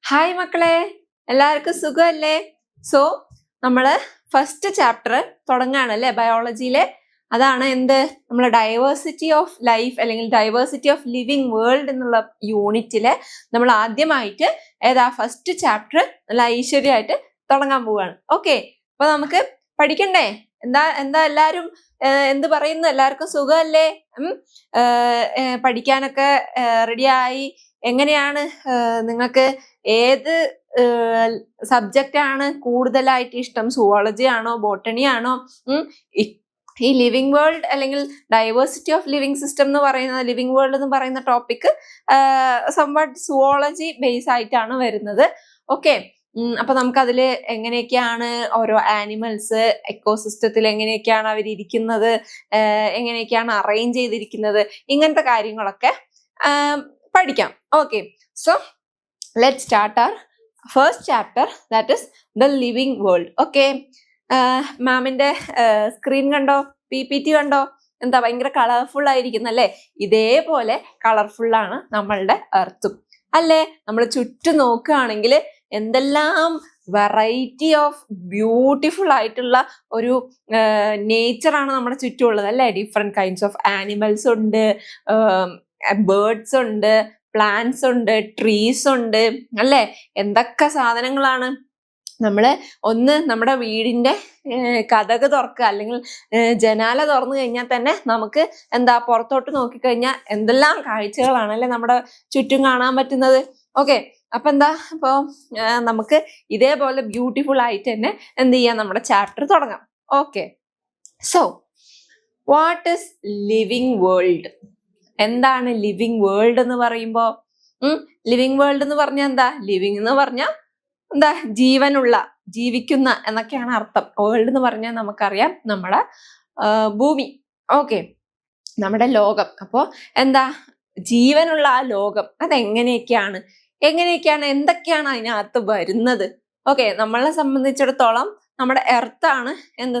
Hi മക്കളെ, എല്ലാവർക്കും സുഖമല്ലേ? സോ നമ്മള് ഫസ്റ്റ് ചാപ്റ്റർ തുടങ്ങാണല്ലേ ബയോളജിയിലെ. അതാണ് എന്ത്, നമ്മൾ ഡൈവേഴ്സിറ്റി ഓഫ് ലൈഫ് അല്ലെങ്കിൽ ഡൈവേഴ്സിറ്റി ഓഫ് ലിവിങ് വേൾഡ് എന്നുള്ള യൂണിറ്റില് നമ്മൾ ആദ്യമായിട്ട് ഫസ്റ്റ് ചാപ്റ്റർ നല്ല ഐശ്വര്യമായിട്ട് തുടങ്ങാൻ പോവുകയാണ്. ഓക്കെ, അപ്പൊ നമുക്ക് പഠിക്കണ്ടേ? എന്താ എല്ലാരും എന്ത് പറയുന്നു? എല്ലാവർക്കും സുഖമല്ലേ? പഠിക്കാനൊക്കെ റെഡിയായി? എങ്ങനെയാണ് നിങ്ങൾക്ക് ഏത് സബ്ജക്റ്റ് ആണ് കൂടുതലായിട്ട് ഇഷ്ടം? സുവോളജി ആണോ, ബോട്ടണി ആണോ? ഈ ലിവിങ് വേൾഡ് അല്ലെങ്കിൽ ഡൈവേഴ്സിറ്റി ഓഫ് ലിവിങ് സിസ്റ്റം എന്ന് പറയുന്ന ലിവിങ് വേൾഡ് എന്ന് പറയുന്ന ടോപ്പിക് സംവാട്ട് സുവോളജി ബേസ് ആയിട്ടാണ് വരുന്നത്. ഓക്കെ, അപ്പൊ നമുക്ക് അതിൽ എങ്ങനെയൊക്കെയാണ് ഓരോ ആനിമൽസ് എക്കോസിസ്റ്റത്തിൽ എങ്ങനെയൊക്കെയാണ് അവരിയ്ക്കുന്നത്, എങ്ങനെയൊക്കെയാണ് അറേഞ്ച് ചെയ്തിരിക്കുന്നത്, ഇങ്ങനത്തെ കാര്യങ്ങളൊക്കെ പഠിക്കാം. Okay, so let's start our first chapter, that is the living world. Okay, മാമിന്റെ സ്ക്രീൻ കണ്ടോ? PPT കണ്ടോ? എന്താ ഭയങ്കര കളർഫുൾ ആയിരിക്കുന്നല്ലേ? ഇതേപോലെ കളർഫുൾ ആണ് നമ്മളുടെ എർത്തും അല്ലേ? നമ്മൾ ചുറ്റും നോക്കുകയാണെങ്കിൽ എന്തെല്ലാം വെറൈറ്റി ഓഫ് ബ്യൂട്ടിഫുൾ ആയിട്ടുള്ള ഒരു നേച്ചറാണ് നമ്മുടെ ചുറ്റുമുള്ളത് അല്ലേ? ഡിഫറെന്റ് കൈൻഡ്സ് ഓഫ് ആനിമൽസ് ഉണ്ട്, ബേർഡ്സ് ഉണ്ട്, പ്ലാന്റ്സ് ഉണ്ട്, ട്രീസ് ഉണ്ട് അല്ലേ? എന്തൊക്കെ സാധനങ്ങളാണ്. ഒന്ന് നമ്മുടെ വീടിന്റെ കതക് തുറക്കുക അല്ലെങ്കിൽ ജനാല തുറന്നു കഴിഞ്ഞാൽ തന്നെ നമുക്ക് പുറത്തോട്ട് നോക്കിക്കഴിഞ്ഞാൽ എന്തെല്ലാം കാഴ്ചകളാണ് അല്ലെ നമ്മുടെ ചുറ്റും കാണാൻ പറ്റുന്നത്. ഓക്കെ, അപ്പൊ അപ്പൊ നമുക്ക് ഇതേപോലെ ബ്യൂട്ടിഫുൾ ആയിട്ട് തന്നെ ചെയ്യാം, നമ്മുടെ ചാപ്റ്റർ തുടങ്ങാം. Okay, so what is living world? എന്താണ് ലിവിങ് വേൾഡ് എന്ന് പറയുമ്പോ? ലിവിങ് വേൾഡ് എന്ന് പറഞ്ഞാൽ എന്താ? ലിവിങ് എന്ന് പറഞ്ഞാൽ ജീവനുള്ള, ജീവിക്കുന്ന എന്നൊക്കെയാണ് അർത്ഥം. വേൾഡ് എന്ന് പറഞ്ഞാൽ നമുക്കറിയാം നമ്മുടെ ഭൂമി. ഓക്കെ, നമ്മുടെ ലോകം. അപ്പോ ജീവനുള്ള ആ ലോകം അതെങ്ങനെയൊക്കെയാണ്, എന്തൊക്കെയാണ് അതിനകത്ത് വരുന്നത്? ഓക്കെ, നമ്മളെ സംബന്ധിച്ചിടത്തോളം നമ്മുടെ എർത്താണ്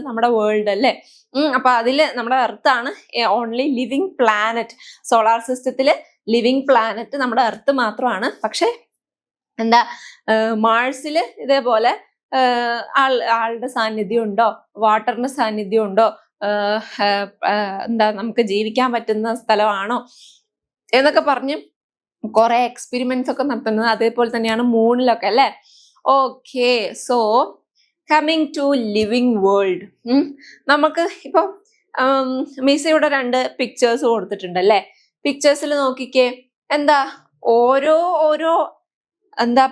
നമ്മുടെ വേൾഡ് അല്ലേ? അപ്പൊ അതില് നമ്മുടെ എർത്താണ് ഓൺലി ലിവിങ് പ്ലാനറ്റ്. സോളാർ സിസ്റ്റത്തില് ലിവിങ് പ്ലാനറ്റ് നമ്മുടെ എർത്ത് മാത്രമാണ്. പക്ഷെ മാഴ്സില് ഇതേപോലെ ആളുടെ സാന്നിധ്യം ഉണ്ടോ, വാട്ടറിന്റെ സാന്നിധ്യം ഉണ്ടോ, നമുക്ക് ജീവിക്കാൻ പറ്റുന്ന സ്ഥലമാണോ എന്നൊക്കെ പറഞ്ഞ് കുറെ എക്സ്പെരിമെന്റ്സ് ഒക്കെ നടത്തുന്നത്. അതേപോലെ തന്നെയാണ് മൂണിലൊക്കെ അല്ലെ? Okay, so coming to living world. നമുക്ക് ഇപ്പൊ മിസ് ഇവിടെ 2 പിക്ചേഴ്സ് കൊടുത്തിട്ടുണ്ട് അല്ലെ? പിക്ചേഴ്സിൽ നോക്കിക്കേ, ഓരോ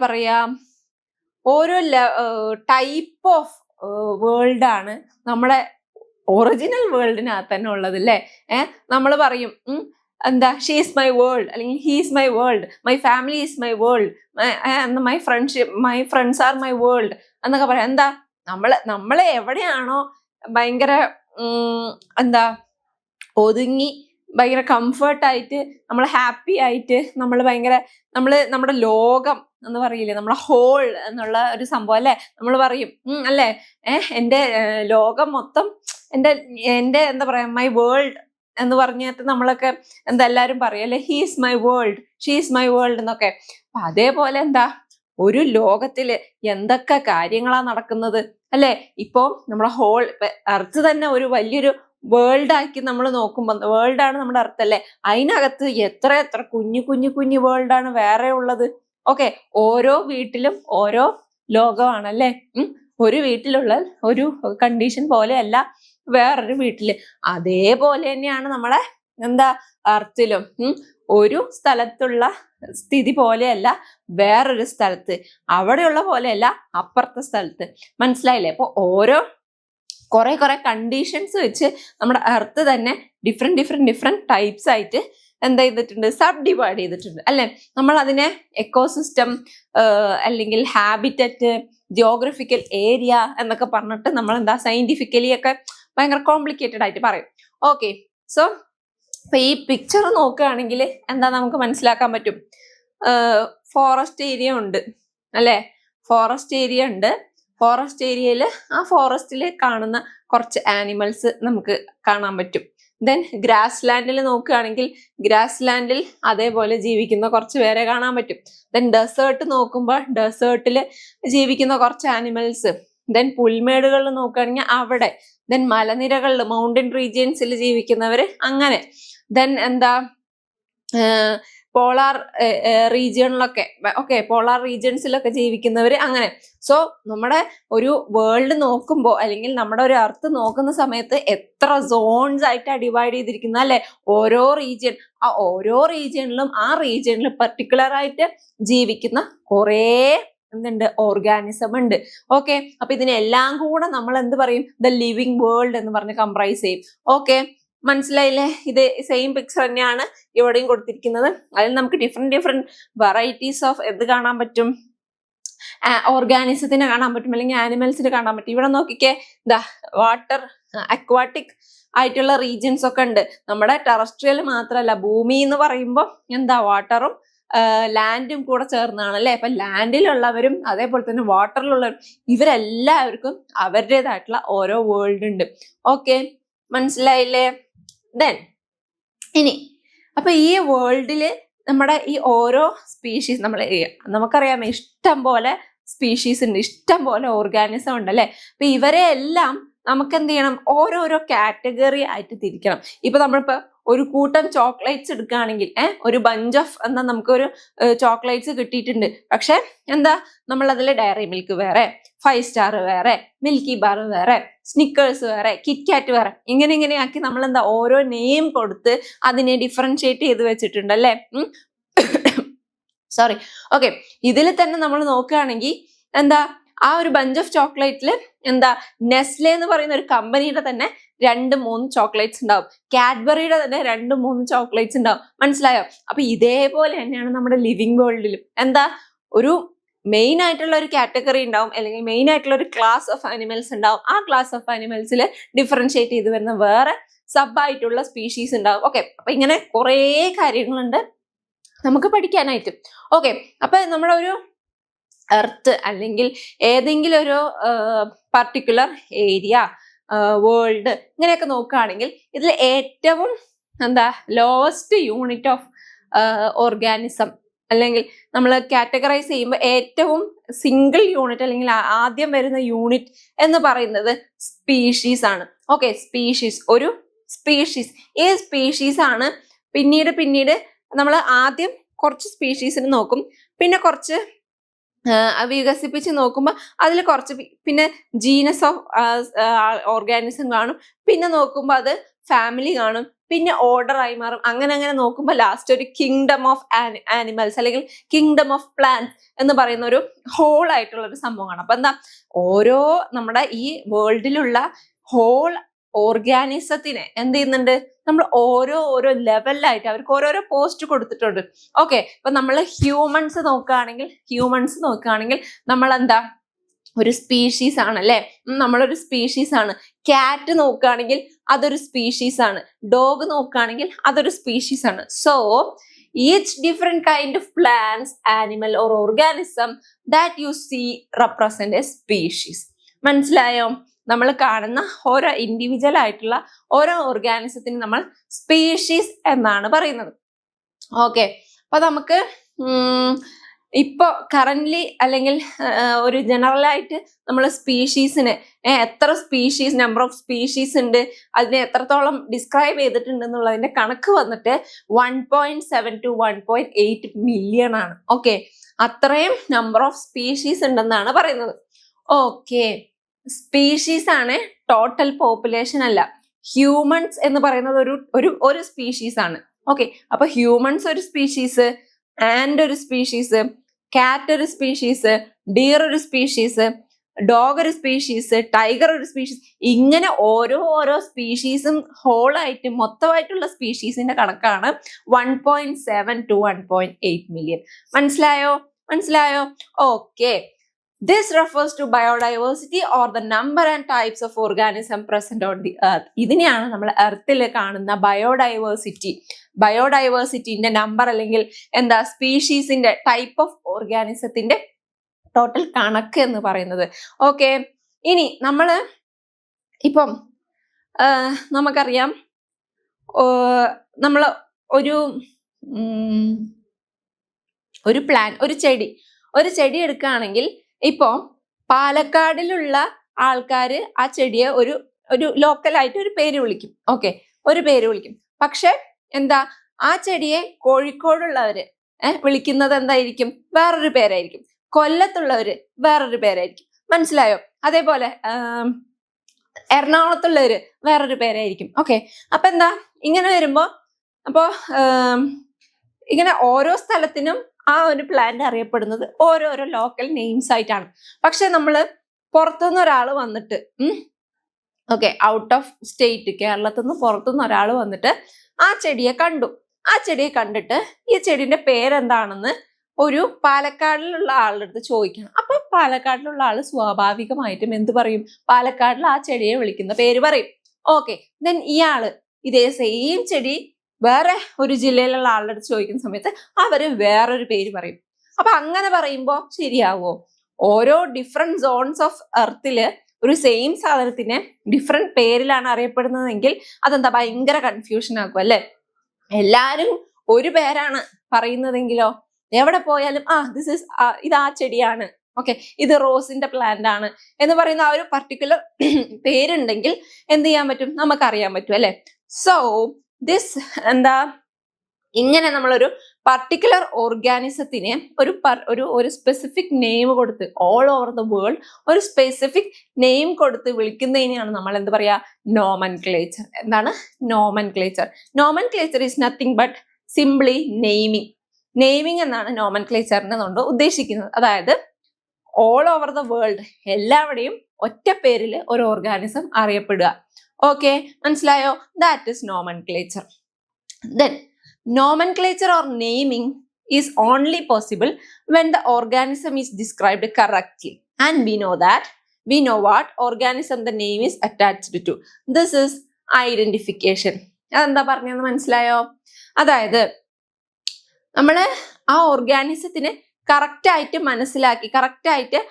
പറയാ, ഓരോ ടൈപ്പ് ഓഫ് വേൾഡ് ആണ് നമ്മുടെ ഒറിജിനൽ വേൾഡിനകത്ത് തന്നെ ഉള്ളത് അല്ലേ? നമ്മൾ പറയും ഷീസ് മൈ വേൾഡ് അല്ലെങ്കിൽ he's my world, my family is my world, my friends are my world എന്നൊക്കെ പറയാം. നമ്മളെ എവിടെയാണോ ഭയങ്കര ഒതുങ്ങി ഭയങ്കര കംഫർട്ടായിട്ട് നമ്മൾ ഹാപ്പി ആയിട്ട് നമ്മുടെ ലോകം എന്ന് പറയില്ലേ, നമ്മളെ ഹോൾ എന്നുള്ള ഒരു സംഭവം അല്ലെ? നമ്മൾ പറയും അല്ലേ, എൻ്റെ ലോകം മൊത്തം എൻ്റെ പറയാ മൈ വേൾഡ് എന്ന് പറഞ്ഞിട്ട് നമ്മളൊക്കെ എല്ലാരും പറയും അല്ലെ, he's my world, she's my world എന്നൊക്കെ. അപ്പൊ അതേപോലെ ഒരു ലോകത്തില് എന്തൊക്കെ കാര്യങ്ങളാ നടക്കുന്നത് അല്ലെ? ഇപ്പൊ നമ്മുടെ ഹോൾ എർത്ത് തന്നെ ഒരു വലിയൊരു വേൾഡ് ആക്കി നമ്മൾ നോക്കുമ്പോൾ, വേൾഡാണ് നമ്മുടെ എർത്ത് അല്ലെ? അതിനകത്ത് എത്ര കുഞ്ഞു വേൾഡാണ് വേറെ ഉള്ളത്. ഓക്കെ, ഓരോ വീട്ടിലും ഓരോ ലോകമാണല്ലേ? ഒരു വീട്ടിലുള്ള ഒരു കണ്ടീഷൻ പോലെയല്ല വേറൊരു വീട്ടില്. അതേപോലെ തന്നെയാണ് നമ്മളെ എർത്തിലും ഒരു സ്ഥലത്തുള്ള സ്ഥിതി പോലെയല്ല വേറൊരു സ്ഥലത്ത്, അവിടെയുള്ള പോലെയല്ല അപ്പുറത്തെ സ്ഥലത്ത്. മനസ്സിലായില്ലേ? അപ്പൊ കുറെ കണ്ടീഷൻസ് വെച്ച് നമ്മുടെ എർത്ത് തന്നെ ഡിഫറെന്റ് ടൈപ്സ് ആയിട്ട് ചെയ്തിട്ടുണ്ട്, സബ് ഡിവൈഡ് ചെയ്തിട്ടുണ്ട് അല്ലെ? നമ്മൾ അതിനെ എക്കോസിസ്റ്റം അല്ലെങ്കിൽ ഹാബിറ്ററ്റ്, ജിയോഗ്രഫിക്കൽ ഏരിയ എന്നൊക്കെ പറഞ്ഞിട്ട് നമ്മൾ സയന്റിഫിക്കലി ഒക്കെ ഭയങ്കര കോംപ്ലിക്കേറ്റഡ് ആയിട്ട് പറയും. ഓക്കെ, സോ ഇപ്പൊ ഈ പിക്ചർ നോക്കുകയാണെങ്കിൽ നമുക്ക് മനസ്സിലാക്കാൻ പറ്റും. ഫോറസ്റ്റ് ഏരിയ ഉണ്ട് അല്ലെ? ഫോറസ്റ്റ് ഏരിയ ഉണ്ട്. ഫോറസ്റ്റ് ഏരിയയിൽ ആ ഫോറസ്റ്റിൽ കാണുന്ന കുറച്ച് ആനിമൽസ് നമുക്ക് കാണാൻ പറ്റും. ദെൻ ഗ്രാസ് ലാൻഡിൽ നോക്കുകയാണെങ്കിൽ ഗ്രാസ് ലാൻഡിൽ അതേപോലെ ജീവിക്കുന്ന കുറച്ച് പേരെ കാണാൻ പറ്റും. ദെൻ ഡെസേർട്ട് നോക്കുമ്പോൾ ഡെസേർട്ടിൽ ജീവിക്കുന്ന കുറച്ച് ആനിമൽസ്. ദെൻ പുൽമേടുകളിൽ നോക്കുകയാണെങ്കിൽ അവിടെ. ദെൻ മലനിരകളിൽ മൗണ്ടൻ റീജിയൻസിൽ ജീവിക്കുന്നവര് അങ്ങനെ. ദെൻ എന്താ പോളാർ റീജിയണിലൊക്കെ പോളാർ റീജിയൻസിലൊക്കെ ജീവിക്കുന്നവര് അങ്ങനെ. സോ നമ്മുടെ ഒരു വേൾഡ് നോക്കുമ്പോൾ അല്ലെങ്കിൽ നമ്മുടെ ഒരു എർത്ത് നോക്കുന്ന സമയത്ത് എത്ര സോൺസ് ആയിട്ടാണ് ഡിവൈഡ് ചെയ്തിരിക്കുന്നത് അല്ലെ? ഓരോ റീജിയൻ, ആ ഓരോ റീജിയണിലും ആ റീജിയണിൽ പെർട്ടിക്കുലർ ആയിട്ട് ജീവിക്കുന്ന കുറേ എന്തുണ്ട്, ഓർഗാനിസം ഉണ്ട്. ഓക്കെ, അപ്പൊ ഇതിനെല്ലാം കൂടെ നമ്മൾ എന്ത് പറയും? ദ ലിവിങ് വേൾഡ് എന്ന് പറഞ്ഞ് കംപ്രൈസ് ചെയ്യും. ഓക്കെ, മനസ്സിലായില്ലേ? ഇത് സെയിം പിക്ചർ തന്നെയാണ് ഇവിടെയും കൊടുത്തിരിക്കുന്നത്. അതിൽ നമുക്ക് ഡിഫറെന്റ് വെറൈറ്റീസ് ഓഫ് എന്ത് കാണാൻ പറ്റും? ഓർഗാനിസത്തിനെ കാണാൻ പറ്റും, അല്ലെങ്കിൽ ആനിമൽസിനെ കാണാൻ പറ്റും. ഇവിടെ നോക്കിക്കേ, ദാ വാട്ടർ അക്വാട്ടിക് ആയിട്ടുള്ള റീജിയൻസ് ഒക്കെ ഉണ്ട്. നമ്മുടെ ടെറസ്ട്രിയൽ മാത്രമല്ല, ഭൂമി എന്ന് പറയുമ്പോൾ എന്താ വാട്ടറും ലാൻഡും കൂടെ ചേർന്നാണ് അല്ലെ? അപ്പൊ ലാൻഡിലുള്ളവരും അതേപോലെ തന്നെ വാട്ടറിലുള്ളവരും ഇവരെല്ലാവർക്കും അവരുടേതായിട്ടുള്ള ഓരോ വേൾഡ് ഉണ്ട്. ഓക്കെ, മനസ്സിലായില്ലേ? ദെൻ ഇനി അപ്പൊ ഈ വേൾഡില് നമ്മുടെ ഈ ഓരോ സ്പീഷീസ് നമുക്കറിയാം ഇഷ്ടം പോലെ സ്പീഷീസ് ഉണ്ട്, ഇഷ്ടം പോലെ ഓർഗാനിസം ഉണ്ട് അല്ലെ? അപ്പൊ ഇവരെ എല്ലാം നമുക്ക് എന്ത് ചെയ്യണം? ഓരോരോ കാറ്റഗറി ആയിട്ട് തിരിക്കണം. ഇപ്പൊ നമ്മളിപ്പോ ഒരു കൂട്ടം ചോക്ലേറ്റ്സ് എടുക്കുകയാണെങ്കിൽ ഒരു ബഞ്ച് ഓഫ് എന്താ നമുക്കൊരു ചോക്ലേറ്റ്സ് കിട്ടിയിട്ടുണ്ട്. പക്ഷെ എന്താ നമ്മൾ അതിൽ ഡയറി മിൽക്ക് വേറെ, 5 സ്റ്റാർ വേറെ, മിൽക്കി ബാർ വേറെ, സ്നിക്കേഴ്സ് വേറെ, കിറ്റ്കാറ്റ് വേറെ, ഇങ്ങനെയാക്കി നമ്മൾ എന്താ ഓരോ നെയിം കൊടുത്ത് അതിനെ ഡിഫറൻഷിയേറ്റ് ചെയ്ത് വെച്ചിട്ടുണ്ട് അല്ലേ? സോറി. ഓക്കെ, ഇതിൽ തന്നെ നമ്മൾ നോക്കുകയാണെങ്കിൽ എന്താ ആ ഒരു ബഞ്ച് ഓഫ് ചോക്ലേറ്റില് എന്താ നെസ്ലെ എന്ന് പറയുന്ന ഒരു കമ്പനിയുടെ തന്നെ 2-3 ചോക്ലേറ്റ്സ് ഉണ്ടാവും, കാഡ്ബറിയുടെ തന്നെ 2-3 ചോക്ലേറ്റ്സ് ഉണ്ടാവും. മനസ്സിലായോ? അപ്പൊ ഇതേപോലെ തന്നെയാണ് നമ്മുടെ ലിവിങ് വേൾഡിലും. എന്താ ഒരു മെയിൻ ആയിട്ടുള്ള ഒരു കാറ്റഗറി ഉണ്ടാവും, അല്ലെങ്കിൽ മെയിൻ ആയിട്ടുള്ള ഒരു ക്ലാസ് ഓഫ് ആനിമൽസ് ഉണ്ടാവും. ആ ക്ലാസ് ഓഫ് ആനിമൽസിൽ ഡിഫറൻഷിയേറ്റ് ചെയ്ത് വരുന്ന വേറെ സബ് ആയിട്ടുള്ള സ്പീഷീസ് ഉണ്ടാവും. ഓക്കെ, അപ്പൊ ഇങ്ങനെ കുറേ കാര്യങ്ങളുണ്ട് നമുക്ക് പഠിക്കാനായിട്ട്. ഓക്കെ, അപ്പൊ നമ്മുടെ ഒരു എർത്ത് അല്ലെങ്കിൽ ഏതെങ്കിലും ഒരു പർട്ടിക്കുലർ ഏരിയ, വേൾഡ് ഇങ്ങനെയൊക്കെ നോക്കുകയാണെങ്കിൽ ഇതിൽ ഏറ്റവും എന്താ ലോവസ്റ്റ് യൂണിറ്റ് ഓഫ് ഓർഗാനിസം അല്ലെങ്കിൽ നമ്മൾ കാറ്റഗറൈസ് ചെയ്യുമ്പോൾ ഏറ്റവും സിംഗിൾ യൂണിറ്റ് അല്ലെങ്കിൽ ആദ്യം വരുന്ന യൂണിറ്റ് എന്ന് പറയുന്നത് സ്പീഷീസ് ആണ്. ഓക്കെ, സ്പീഷീസ്, ഒരു സ്പീഷീസ്. ഈ സ്പീഷീസ് ആണ് പിന്നീട് നമ്മൾ ആദ്യം കുറച്ച് സ്പീഷീസിന് നോക്കും, പിന്നെ കുറച്ച് വികസിപ്പിച്ച് നോക്കുമ്പോൾ അതിൽ കുറച്ച് പിന്നെ ജീനസ് ഓഫ് ഓർഗാനിസം കാണും, പിന്നെ നോക്കുമ്പോൾ അത് ഫാമിലി കാണും, പിന്നെ ഓർഡർ ആയി മാറും. അങ്ങനെ നോക്കുമ്പോൾ ലാസ്റ്റ് ഒരു കിങ്ഡം ഓഫ് ആനിമൽസ് അല്ലെങ്കിൽ കിങ്ഡം ഓഫ് പ്ലാന്റ്സ് എന്ന് പറയുന്ന ഒരു ഹോൾ ആയിട്ടുള്ള ഒരു സംഭവമാണ്. അപ്പൊ എന്താ ഓരോ നമ്മുടെ ഈ വേൾഡിലുള്ള ഹോൾ ഓർഗാനിസത്തിനെ എന്ത് ചെയ്യുന്നുണ്ട്? നമ്മൾ ഓരോ ലെവലിലായിട്ട് അവർക്ക് ഓരോരോ പോസ്റ്റ് കൊടുത്തിട്ടുണ്ട്. ഓക്കെ, ഇപ്പൊ നമ്മൾ ഹ്യൂമൻസ് നോക്കുകയാണെങ്കിൽ നമ്മൾ എന്താ ഒരു സ്പീഷീസ് ആണ് അല്ലെ? നമ്മളൊരു സ്പീഷീസ് ആണ്. ക്യാറ്റ് നോക്കുകയാണെങ്കിൽ അതൊരു സ്പീഷീസ് ആണ്. ഡോഗ് നോക്കുകയാണെങ്കിൽ അതൊരു സ്പീഷീസ് ആണ്. So each different kind of plants, animal or organism that you see represent a species. മനസ്സിലായോ? നമ്മൾ കാണുന്ന ഓരോ ഇൻഡിവിജ്വൽ ആയിട്ടുള്ള ഓരോ ഓർഗാനിസത്തിന് നമ്മൾ സ്പീഷീസ് എന്നാണ് പറയുന്നത്. ഓക്കെ, അപ്പൊ നമുക്ക് ഇപ്പൊ കറന്റ്ലി അല്ലെങ്കിൽ ഒരു ജനറൽ ആയിട്ട് നമ്മൾ സ്പീഷീസിന് എത്ര സ്പീഷീസ്, നമ്പർ ഓഫ് സ്പീഷീസ് ഉണ്ട്, അതിനെ എത്രത്തോളം ഡിസ്ക്രൈബ് ചെയ്തിട്ടുണ്ട് എന്നുള്ളതിന്റെ കണക്ക് വന്നിട്ട് 1.7 to 1.8 മില്യൺ ആണ്. ഓക്കെ, അത്രയും നമ്പർ ഓഫ് സ്പീഷീസ് ഉണ്ടെന്നാണ് പറയുന്നത്. ഓക്കെ, സ്പീഷീസ് ആണ്, ടോട്ടൽ പോപ്പുലേഷൻ അല്ല. ഹ്യൂമൻസ് എന്ന് പറയുന്നത് ഒരു സ്പീഷീസ് ആണ്. ഓക്കെ, അപ്പൊ ഹ്യൂമൻസ് ഒരു സ്പീഷീസ്, ആൻഡ് ഒരു സ്പീഷീസ്, കാറ്റ് ഒരു സ്പീഷീസ്, ഡിയർ ഒരു സ്പീഷീസ്, ഡോഗ് ഒരു സ്പീഷീസ്, ടൈഗർ ഒരു സ്പീഷീസ്, ഇങ്ങനെ ഓരോ സ്പീഷീസും ഹോളായിട്ട് മൊത്തമായിട്ടുള്ള സ്പീഷീസിന്റെ കണക്കാണ് 1.7 to 1.8 മില്യൺ. മനസ്സിലായോ? Okay, this refers to biodiversity or the number and types of organism present on the earth. ഇതിനെയാണ് നമ്മൾ എർത്തിൽ കാണുന്ന ബയോഡൈവേഴ്സിറ്റിന്റെ നമ്പർ അല്ലെങ്കിൽ എന്താ സ്പീഷീസിന്റെ ടൈപ്പ് ഓഫ് ഓർഗാനിസത്തിന്റെ ടോട്ടൽ കണക്ക് എന്ന് പറയുന്നത്. ഓക്കെ, ഇനി നമ്മള് ഇപ്പം നമുക്കറിയാം നമ്മൾ ഒരു ഒരു ചെടി എടുക്കുകയാണെങ്കിൽ ഇപ്പോ പാലക്കാടിലുള്ള ആൾക്കാര് ആ ചെടിയെ ഒരു ലോക്കലായിട്ട് ഒരു പേര് വിളിക്കും. ഓക്കെ, ഒരു പേര് വിളിക്കും. പക്ഷെ എന്താ, ആ ചെടിയെ കോഴിക്കോടുള്ളവര് വിളിക്കുന്നത് എന്തായിരിക്കും? വേറൊരു പേരായിരിക്കും. കൊല്ലത്തുള്ളവര് വേറൊരു പേരായിരിക്കും. മനസ്സിലായോ? അതേപോലെ എറണാകുളത്തുള്ളവര് വേറൊരു പേരായിരിക്കും. ഓക്കെ, അപ്പൊ എന്താ ഇങ്ങനെ വരുമ്പോ ഇങ്ങനെ ഓരോ സ്ഥലത്തിനും ആ ഒരു പ്ലാന്റ് അറിയപ്പെടുന്നത് ഓരോരോ ലോക്കൽ നെയിംസ് ആയിട്ടാണ്. പക്ഷെ നമ്മള് പുറത്തുനിന്ന് ഒരാൾ വന്നിട്ട് ഓക്കെ, ഔട്ട് ഓഫ് സ്റ്റേറ്റ്, കേരളത്തിൽ നിന്ന് പുറത്തുനിന്ന് ഒരാൾ വന്നിട്ട് ആ ചെടിയെ കണ്ടിട്ട് ഈ ചെടിന്റെ പേരെന്താണെന്ന് ഒരു പാലക്കാടിലുള്ള ആളുടെ അടുത്ത് ചോദിക്കണം. അപ്പൊ പാലക്കാടിലുള്ള ആള് സ്വാഭാവികമായിട്ടും എന്ത് പറയും? പാലക്കാടിൽ ആ ചെടിയെ വിളിക്കുന്ന പേര് പറയും. ഓക്കെ, ദെൻ ഇയാള് ഇതേ സെയിം ചെടി വേറെ ഒരു ജില്ലയിലുള്ള ആളുടെ അടുത്ത് ചോദിക്കുന്ന സമയത്ത് അവര് വേറൊരു പേര് പറയും. അപ്പൊ അങ്ങനെ പറയുമ്പോ ശരിയാവോ? ഓരോ ഡിഫറെന്റ് സോൺസ് ഓഫ് എർത്തില് ഒരു സെയിം സാധനത്തിന് ഡിഫറെന്റ് പേരിലാണ് അറിയപ്പെടുന്നതെങ്കിൽ അതെന്താ ഭയങ്കര കൺഫ്യൂഷൻ ആക്കും അല്ലെ? എല്ലാരും ഒരു പേരാണ് പറയുന്നതെങ്കിലോ എവിടെ പോയാലും ഇത് ആ ചെടിയാണ്, ഓക്കെ, ഇത് റോസിന്റെ പ്ലാന്റ് ആണ് എന്ന് പറയുന്ന ആ ഒരു പർട്ടിക്കുലർ പേരുണ്ടെങ്കിൽ എന്ത് ചെയ്യാൻ പറ്റും? നമുക്കറിയാൻ പറ്റും അല്ലെ? സോ ദിസ് ഇങ്ങനെ നമ്മളൊരു പർട്ടിക്കുലർ ഓർഗാനിസത്തിനെ ഒരു സ്പെസിഫിക് നെയിം കൊടുത്ത് ഓൾ ഓവർ ദ വേൾഡ് ഒരു സ്പെസിഫിക് നെയിം കൊടുത്ത് വിളിക്കുന്നതിനെയാണ് നമ്മൾ എന്ത് പറയാ? നോമൻക്ലേച്ചർ. എന്താണ് nomenclature? Nomenclature is nothing but simply naming എന്നാണ് നോമൻക്ലേച്ചറിനെ കൊണ്ട് ഉദ്ദേശിക്കുന്നത്. അതായത് ഓൾ ഓവർ ദ വേൾഡ് എല്ലാവിടെയും ഒറ്റ പേരിൽ ഒരു ഓർഗാനിസം അറിയപ്പെടുക. ഓക്കെ, മനസ്സിലായോ? That is nomenclature. Then nomenclature or naming is only possible when the organism is described correctly, and we know what organism the name is attached to. This is identification. അതെന്താ പറഞ്ഞെന്ന് മനസ്സിലായോ? അതായത് നമ്മള് ആ ഓർഗാനിസത്തിന് correct ആയിട്ട് മനസ്സിലാക്കി, correct ആയിട്ട്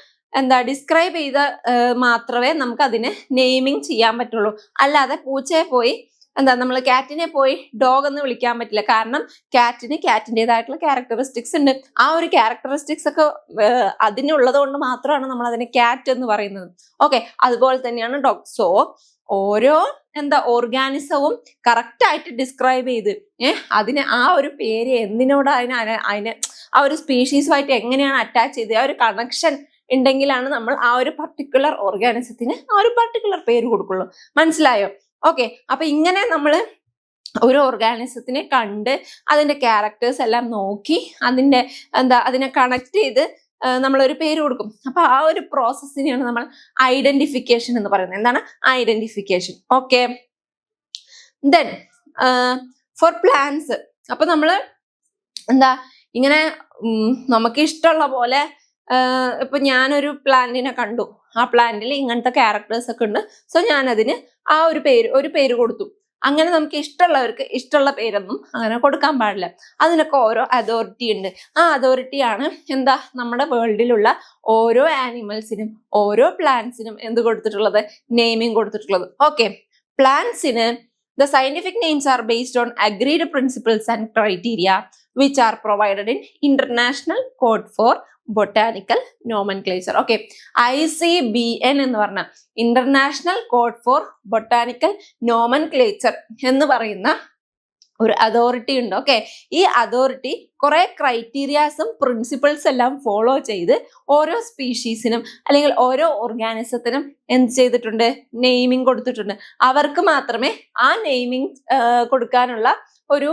describe ചെയ്ത് മാത്രമേ നമുക്ക് അതിനെ നെയിമിങ് ചെയ്യാൻ പറ്റുള്ളൂ. അല്ലാതെ പൂച്ചയെ പോയി നമ്മൾ കാറ്റിനെ പോയി ഡോഗ് എന്ന് വിളിക്കാൻ പറ്റില്ല. കാരണം കാറ്റിൻ്റെതായിട്ടുള്ള ക്യാരക്ടറിസ്റ്റിക്സ് ഉണ്ട്. ആ ഒരു ക്യാരക്ടറിസ്റ്റിക്സ് ഒക്കെ അതിനുള്ളത് കൊണ്ട് മാത്രമാണ് നമ്മൾ അതിനെ കാറ്റ് എന്ന് പറയുന്നത്. ഓക്കെ, അതുപോലെ തന്നെയാണ് ഡോഗ്. സോ ഓരോ ഓർഗാനിസവും കറക്റ്റ് ആയിട്ട് ഡിസ്ക്രൈബ് ചെയ്ത് അതിന് ആ ഒരു പേര് എന്തിനോട് അതിനെ ആ ഒരു സ്പീഷീസുമായിട്ട് എങ്ങനെയാണ് അറ്റാച്ച് ചെയ്ത് ആ ഒരു കണക്ഷൻ ഉണ്ടെങ്കിലാണ് നമ്മൾ ആ ഒരു പർട്ടിക്കുലർ ഓർഗാനിസത്തിന് ആ ഒരു പർട്ടിക്കുലർ പേര് കൊടുക്കുള്ളൂ. മനസ്സിലായോ? ഓക്കെ, അപ്പൊ ഇങ്ങനെ നമ്മൾ ഒരു ഓർഗാനിസത്തിനെ കണ്ട് അതിന്റെ ക്യാരക്ടേഴ്സ് എല്ലാം നോക്കി അതിനെ കണക്ട് ചെയ്ത് നമ്മളൊരു പേര് കൊടുക്കും. അപ്പൊ ആ ഒരു പ്രോസസ്സിനെയാണ് നമ്മൾ ഐഡന്റിഫിക്കേഷൻ എന്ന് പറയുന്നത്. എന്താണ് identification? Okay, then for plants അപ്പൊ നമ്മള് ഇങ്ങനെ നമുക്ക് ഇഷ്ടമുള്ള പോലെ ഇപ്പൊ ഞാനൊരു പ്ലാന്റിനെ കണ്ടു, ആ പ്ലാന്റിൽ ഇങ്ങനത്തെ ക്യാരക്ടേഴ്സ് ഒക്കെ ഉണ്ട്, സോ ഞാൻ അതിന് ആ ഒരു പേര് കൊടുത്തു. അങ്ങനെ നമുക്ക് ഇഷ്ടമുള്ളവർക്ക് ഇഷ്ടമുള്ള പേരൊന്നും അങ്ങനെ കൊടുക്കാൻ പാടില്ല. അതിനൊക്കെ ഓരോ അതോറിറ്റി ഉണ്ട്. ആ അതോറിറ്റിയാണ് നമ്മുടെ വേൾഡിലുള്ള ഓരോ ആനിമൽസിനും ഓരോ പ്ലാന്റ്സിനും എന്ത് കൊടുത്തിട്ടുള്ളത്? നെയിമിങ് കൊടുത്തിട്ടുള്ളത്. ഓക്കെ, പ്ലാന്റ്സിന് the scientific names are based on agreed principles and criteria which are provided in International Code for Botanical Nomenclature. Okay, ICBN എന്ന് പറഞ്ഞ international code for botanical nomenclature എന്ന് പറയുന്ന ഒരു അതോറിറ്റി ഉണ്ട്. ഓക്കെ, ഈ അതോറിറ്റി കുറെ ക്രൈറ്റീരിയാസും പ്രിൻസിപ്പിൾസ് എല്ലാം ഫോളോ ചെയ്ത് ഓരോ സ്പീഷീസിനും അല്ലെങ്കിൽ ഓരോ ഓർഗാനിസത്തിനും എന്ത് ചെയ്തിട്ടുണ്ട്? നെയിമിങ് കൊടുത്തിട്ടുണ്ട്. അവർക്ക് മാത്രമേ ആ നെയിമിങ് കൊടുക്കാനുള്ള ഒരു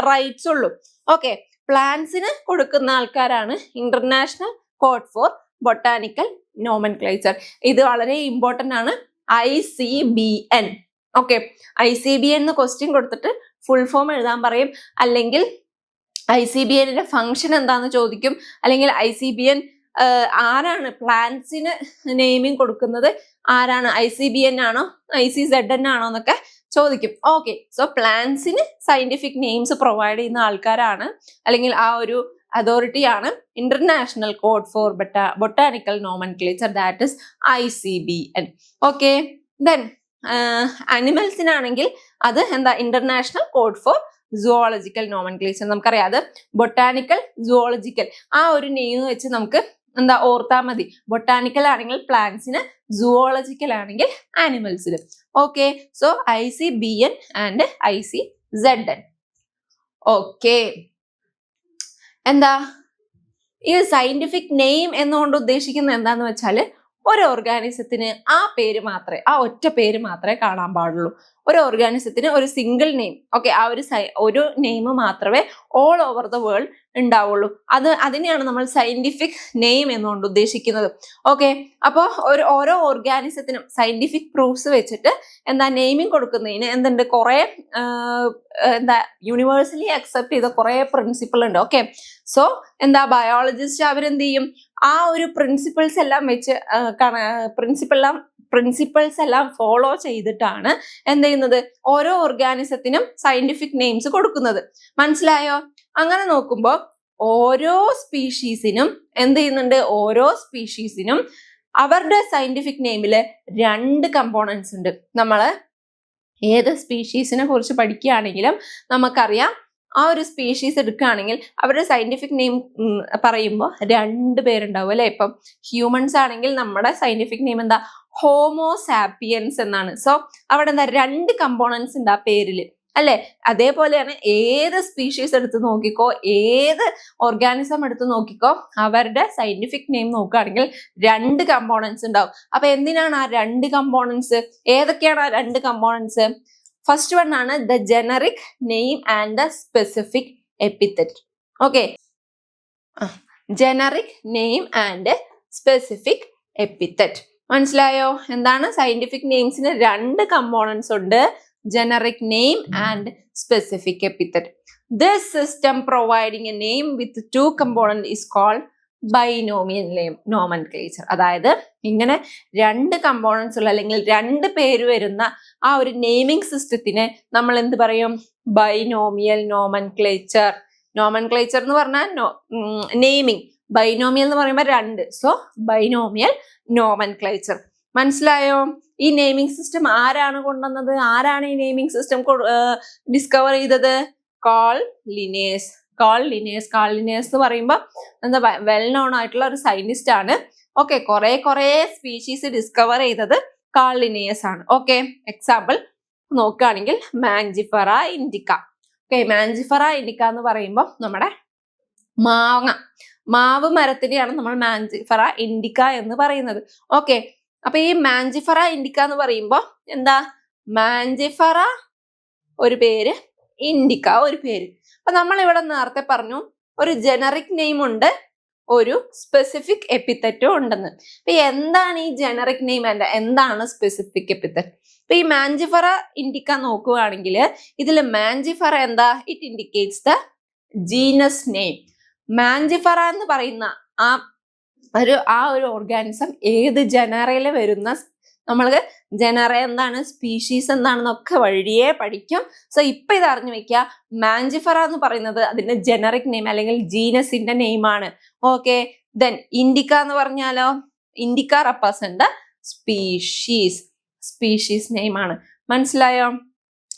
റൈറ്റ്സ് ഉള്ളൂ. ഓക്കെ, പ്ലാന്റ്സിന് കൊടുക്കുന്ന ആൾക്കാരാണ് international code for botanical nomenclature. ഇത് വളരെ ഇമ്പോർട്ടന്റ് ആണ്. ICBN. ഓക്കെ, ICBN എന്ന് ക്വസ്റ്റ്യൻ കൊടുത്തിട്ട് ഫുൾ ഫോം എഴുതാൻ പറയും. അല്ലെങ്കിൽ ICBNന്റെ ഫംഗ്ഷൻ എന്താന്ന് ചോദിക്കും. അല്ലെങ്കിൽ ICBN ആരാണ് പ്ലാന്റ്സിന് നെയിമിങ് കൊടുക്കുന്നത്? ആരാണ്? ICBN ആണോ ICZN ആണോ എന്നൊക്കെ ചോദിക്കും. ഓക്കെ, സോ പ്ലാന്റ്സിന് സയന്റിഫിക് നെയിംസ് പ്രൊവൈഡ് ചെയ്യുന്ന ആൾക്കാരാണ് അല്ലെങ്കിൽ ആ ഒരു അതോറിറ്റിയാണ് international code for botanical nomenclature, that is ICBN. Okay, then അനിമൽസിനാണെങ്കിൽ അത് എന്താ international code for zoological nomenclature. നമുക്കറിയാം അത് ബൊട്ടാനിക്കൽ, സുവോളജിക്കൽ ആ ഒരു നെയിം വെച്ച് നമുക്ക് എന്താ ഓർത്താ മതി. ബൊട്ടാനിക്കൽ ആണെങ്കിൽ പ്ലാന്റ്സിന്, സുവോളജിക്കൽ ആണെങ്കിൽ ആനിമൽസിന്. Okay, so ICBN and ICZN. Okay, എന്താ ഈ സയന്റിഫിക് നെയിം എന്നുകൊണ്ട് ഉദ്ദേശിക്കുന്നത് എന്താന്ന് വെച്ചാല് ഒരു ഓർഗാനിസത്തിന് ആ പേര് മാത്രമേ, ആ ഒറ്റ പേര് മാത്രമേ കാണാൻ പാടുള്ളൂ. ഒരു ഓർഗാനിസത്തിന് ഒരു സിംഗിൾ നെയിം, ഓക്കെ, ആ ഒരു നെയിം മാത്രമേ ഓൾ ഓവർ ദ വേൾഡ് ഉണ്ടാവുള്ളൂ. അതിനെയാണ് നമ്മൾ സയന്റിഫിക് നെയിം എന്നുകൊണ്ട് ഉദ്ദേശിക്കുന്നത്. ഓക്കെ, അപ്പോൾ ഓരോ ഓർഗാനിസത്തിനും സയന്റിഫിക് പ്രൂഫ്സ് വെച്ചിട്ട് എന്താ നെയിമിങ് കൊടുക്കുന്നതിന് എന്തുണ്ട്, കുറെ എന്താ യൂണിവേഴ്സലി അക്സെപ്റ്റ് ചെയ്ത കുറെ പ്രിൻസിപ്പിൾ ഉണ്ട്. ഓക്കെ, സോ എന്താ ബയോളജിസ്റ്റ് അവരെന്ത് ചെയ്യും, ആ ഒരു പ്രിൻസിപ്പിൾസ് എല്ലാം വെച്ച് പ്രിൻസിപ്പിൾസ് എല്ലാം ഫോളോ ചെയ്തിട്ടാണ് എന്ത് ചെയ്യുന്നത്, ഓരോ ഓർഗാനിസത്തിനും സയന്റിഫിക് നെയിംസ് കൊടുക്കുന്നത്. മനസ്സിലായോ? അങ്ങനെ നോക്കുമ്പോൾ ഓരോ സ്പീഷീസിനും എന്ത് ചെയ്യുന്നുണ്ട്, ഓരോ സ്പീഷീസിനും അവരുടെ സയന്റിഫിക് നെയിമില് 2 കമ്പോണൻസ് ഉണ്ട്. നമ്മള് ഏത് സ്പീഷീസിനെ കുറിച്ച് പഠിക്കുകയാണെങ്കിലും നമുക്കറിയാം, ആ ഒരു സ്പീഷീസ് എടുക്കുകയാണെങ്കിൽ അവരുടെ സയന്റിഫിക് നെയിം പറയുമ്പോൾ 2 പേരുണ്ടാവും അല്ലെ. ഇപ്പം ഹ്യൂമൻസ് ആണെങ്കിൽ നമ്മുടെ സയന്റിഫിക് നെയിം എന്താ, ഹോമോസാപ്പിയൻസ് എന്നാണ്. സോ അവിടെ എന്താ 2 കമ്പോണൻസ് ഉണ്ട് ആ പേരിൽ അല്ലെ. അതേപോലെയാണ് ഏത് സ്പീഷീസ് എടുത്ത് നോക്കിക്കോ, ഏത് ഓർഗാനിസം എടുത്ത് നോക്കിക്കോ, അവരുടെ സയന്റിഫിക് നെയിം നോക്കുകയാണെങ്കിൽ 2 കമ്പോണൻസ് ഉണ്ടാവും. അപ്പൊ എന്തിനാണ് ആ 2 കമ്പോണൻസ്? ഏതൊക്കെയാണ് ആ 2 കമ്പോണൻസ്? ഫസ്റ്റ് വൺ ആണ് the generic name and the specific epithet. Okay, generic name and specific epithet. മനസ്സിലായോ? എന്താണ്? സയന്റിഫിക് നെയിംസിന് 2 കമ്പോണൻസ് ഉണ്ട്, generic name and specific epithet. This system providing a name with 2 components is called binomial nomenclature. അതായത് ഇങ്ങനെ 2 components ഉള്ള അല്ലെങ്കിൽ 2 പേര് വരുന്ന ആ ഒരു നെയിമിംഗ് സിസ്റ്റത്തിനെ നമ്മൾ എന്ത് പറയും? Binomial nomenclature. നോമൻക്ലേച്ചർ എന്ന് പറഞ്ഞാൽ നെയിമിംഗ്, ബൈനോമിയൽ എന്ന് പറയുമ്പോൾ 2, സോ ബൈനോമിയൽ നോമൻക്ലേച്ചർ. മനസ്സിലായോ? ഈ നെയിമിംഗ് സിസ്റ്റം ആരാണ് കൊണ്ടുവന്നത്? ആരാണ് ഈ നെയിമിംഗ് സിസ്റ്റം ഡിസ്കവർ ചെയ്തത്? Carl Linnaeus. കാൾ ലിനേഴ്സ് എന്ന് പറയുമ്പോൾ എന്താ വെൽ നോൺ ആയിട്ടുള്ള ഒരു സയന്റിസ്റ്റ് ആണ്. ഓക്കെ, കുറെ സ്പീഷീസ് ഡിസ്കവർ ചെയ്തത് കാൾ ലിനേഴ്സ് ആണ്. ഓക്കെ, എക്സാമ്പിൾ നോക്കുകയാണെങ്കിൽ Mangifera Indica. Okay, Mangifera Indica എന്ന് പറയുമ്പോൾ നമ്മുടെ മാവ് മരത്തിനെയാണ് നമ്മൾ മാഞ്ചിഫറ ഇൻഡിക്ക എന്ന് പറയുന്നത്. ഓക്കെ, അപ്പൊ ഈ മാഞ്ചിഫറ ഇൻഡിക്ക എന്ന് പറയുമ്പോൾ എന്താ, മാഞ്ചിഫറ ഒരു പേര്, ഇൻഡിക്ക ഒരു പേര്. അപ്പൊ നമ്മൾ ഇവിടെ നേരത്തെ പറഞ്ഞു ഒരു ജനറിക് നെയിം ഉണ്ട്, ഒരു സ്പെസിഫിക് എപ്പിത്തറ്റും ഉണ്ടെന്ന്. അപ്പൊ എന്താണ് ഈ ജനറിക് നെയിം ആൻഡ് എന്താണ് സ്പെസിഫിക് എപ്പിത്തറ്റ്? അപ്പൊ ഈ മാഞ്ചിഫറ ഇൻഡിക്ക നോക്കുകയാണെങ്കിൽ ഇതിൽ മാഞ്ചിഫറ എന്താ, it indicates the genus name. Mangifera എന്ന് പറയുന്ന ആ ഒരു ഓർഗാനിസം ഏത് ജനറയിൽ വരുന്ന, നമ്മൾക്ക് ജനറ എന്താണ്, സ്പീഷീസ് എന്താണെന്നൊക്കെ വഴിയേ പഠിക്കും. സോ ഇപ്പൊ ഇത് അറിഞ്ഞു വെക്കുക, മാഞ്ചിഫറ എന്ന് പറയുന്നത് അതിന്റെ ജനറിക് നെയിം അല്ലെങ്കിൽ ജീനസിന്റെ നെയിമാണ്. ഓക്കെ, ദെൻ ഇൻഡിക്ക എന്ന് പറഞ്ഞാലോ, ഇൻഡിക്ക റെപ്രസെന്റ് സ്പീഷീസ് നെയിമാണ്. മനസ്സിലായോ?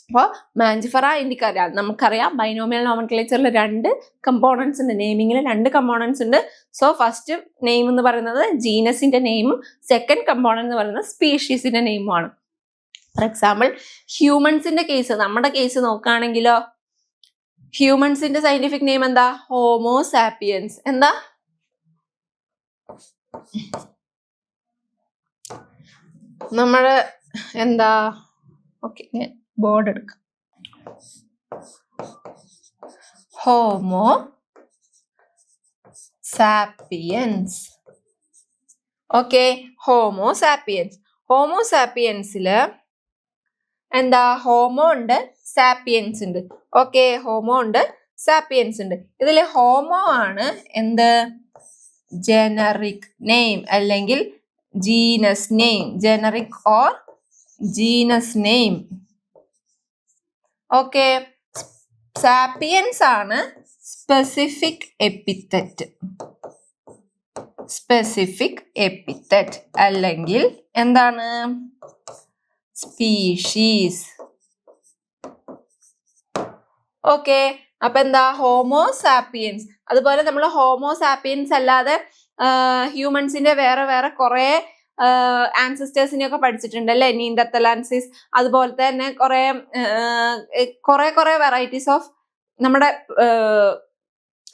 അപ്പോൾ മാഞ്ചിഫറ ഇൻഡിക്ക നമുക്കറിയാം, ബൈനോമിയൽ നോമൻക്ലേച്ചറിൽ 2 കമ്പോണൻസ് ഉണ്ട്, നെയിമിങ്ങിൽ 2 കമ്പോണൻസ് ഉണ്ട്. സോ ഫസ്റ്റ് നെയിം എന്ന് പറയുന്നത് ജീനസിന്റെ നെയിമും സെക്കൻഡ് കമ്പോണന്റ് എന്ന് പറയുന്നത് സ്പീഷീസിന്റെ നെയിമുമാണ്. ഫോർ എക്സാമ്പിൾ ഹ്യൂമൻസിന്റെ കേസ്, നമ്മുടെ കേസ് നോക്കുകയാണെങ്കിലോ, ഹ്യൂമൻസിന്റെ സയന്റിഫിക് നെയിം എന്താ, ഹോമോസാപ്പിയൻസ്. എന്താ, നമ്മുടെ എന്താ, ഓക്കെ ബോർഡ് എടുക്കാം, ഹോമോ സാപ്പിയൻസ്. ഓക്കെ, ഹോമോസാപ്പിയൻസില് എന്താ, ഹോമോ ഉണ്ട്, സാപ്പിയൻസ് ഉണ്ട്. ഓക്കെ, ഹോമോ ഉണ്ട്, സാപ്പിയൻസ് ഉണ്ട്. ഇതില് ഹോമോ ആണ് എന്ത്, ജനറിക് നെയിം അല്ലെങ്കിൽ genus name, generic or genus name. Okay, sapiens ആണ് സ്പെസിഫിക് എപ്പിത്തറ്റ് അല്ലെങ്കിൽ എന്താണ്, സ്പീഷീസ്. ഓക്കെ, അപ്പൊ എന്താ ഹോമോസാപ്പിയൻസ്. അതുപോലെ നമ്മൾ ഹോമോസാപ്പിയൻസ് അല്ലാതെ ഹ്യൂമൻസിന്റെ വേറെ വേറെ കുറെ ആൻസിസ്റ്റേഴ്സിനെ ഒക്കെ പഠിച്ചിട്ടുണ്ട് അല്ലെ, നീന്തത്തലാൻസിസ്. അതുപോലെ തന്നെ കുറെ വെറൈറ്റീസ് ഓഫ് നമ്മുടെ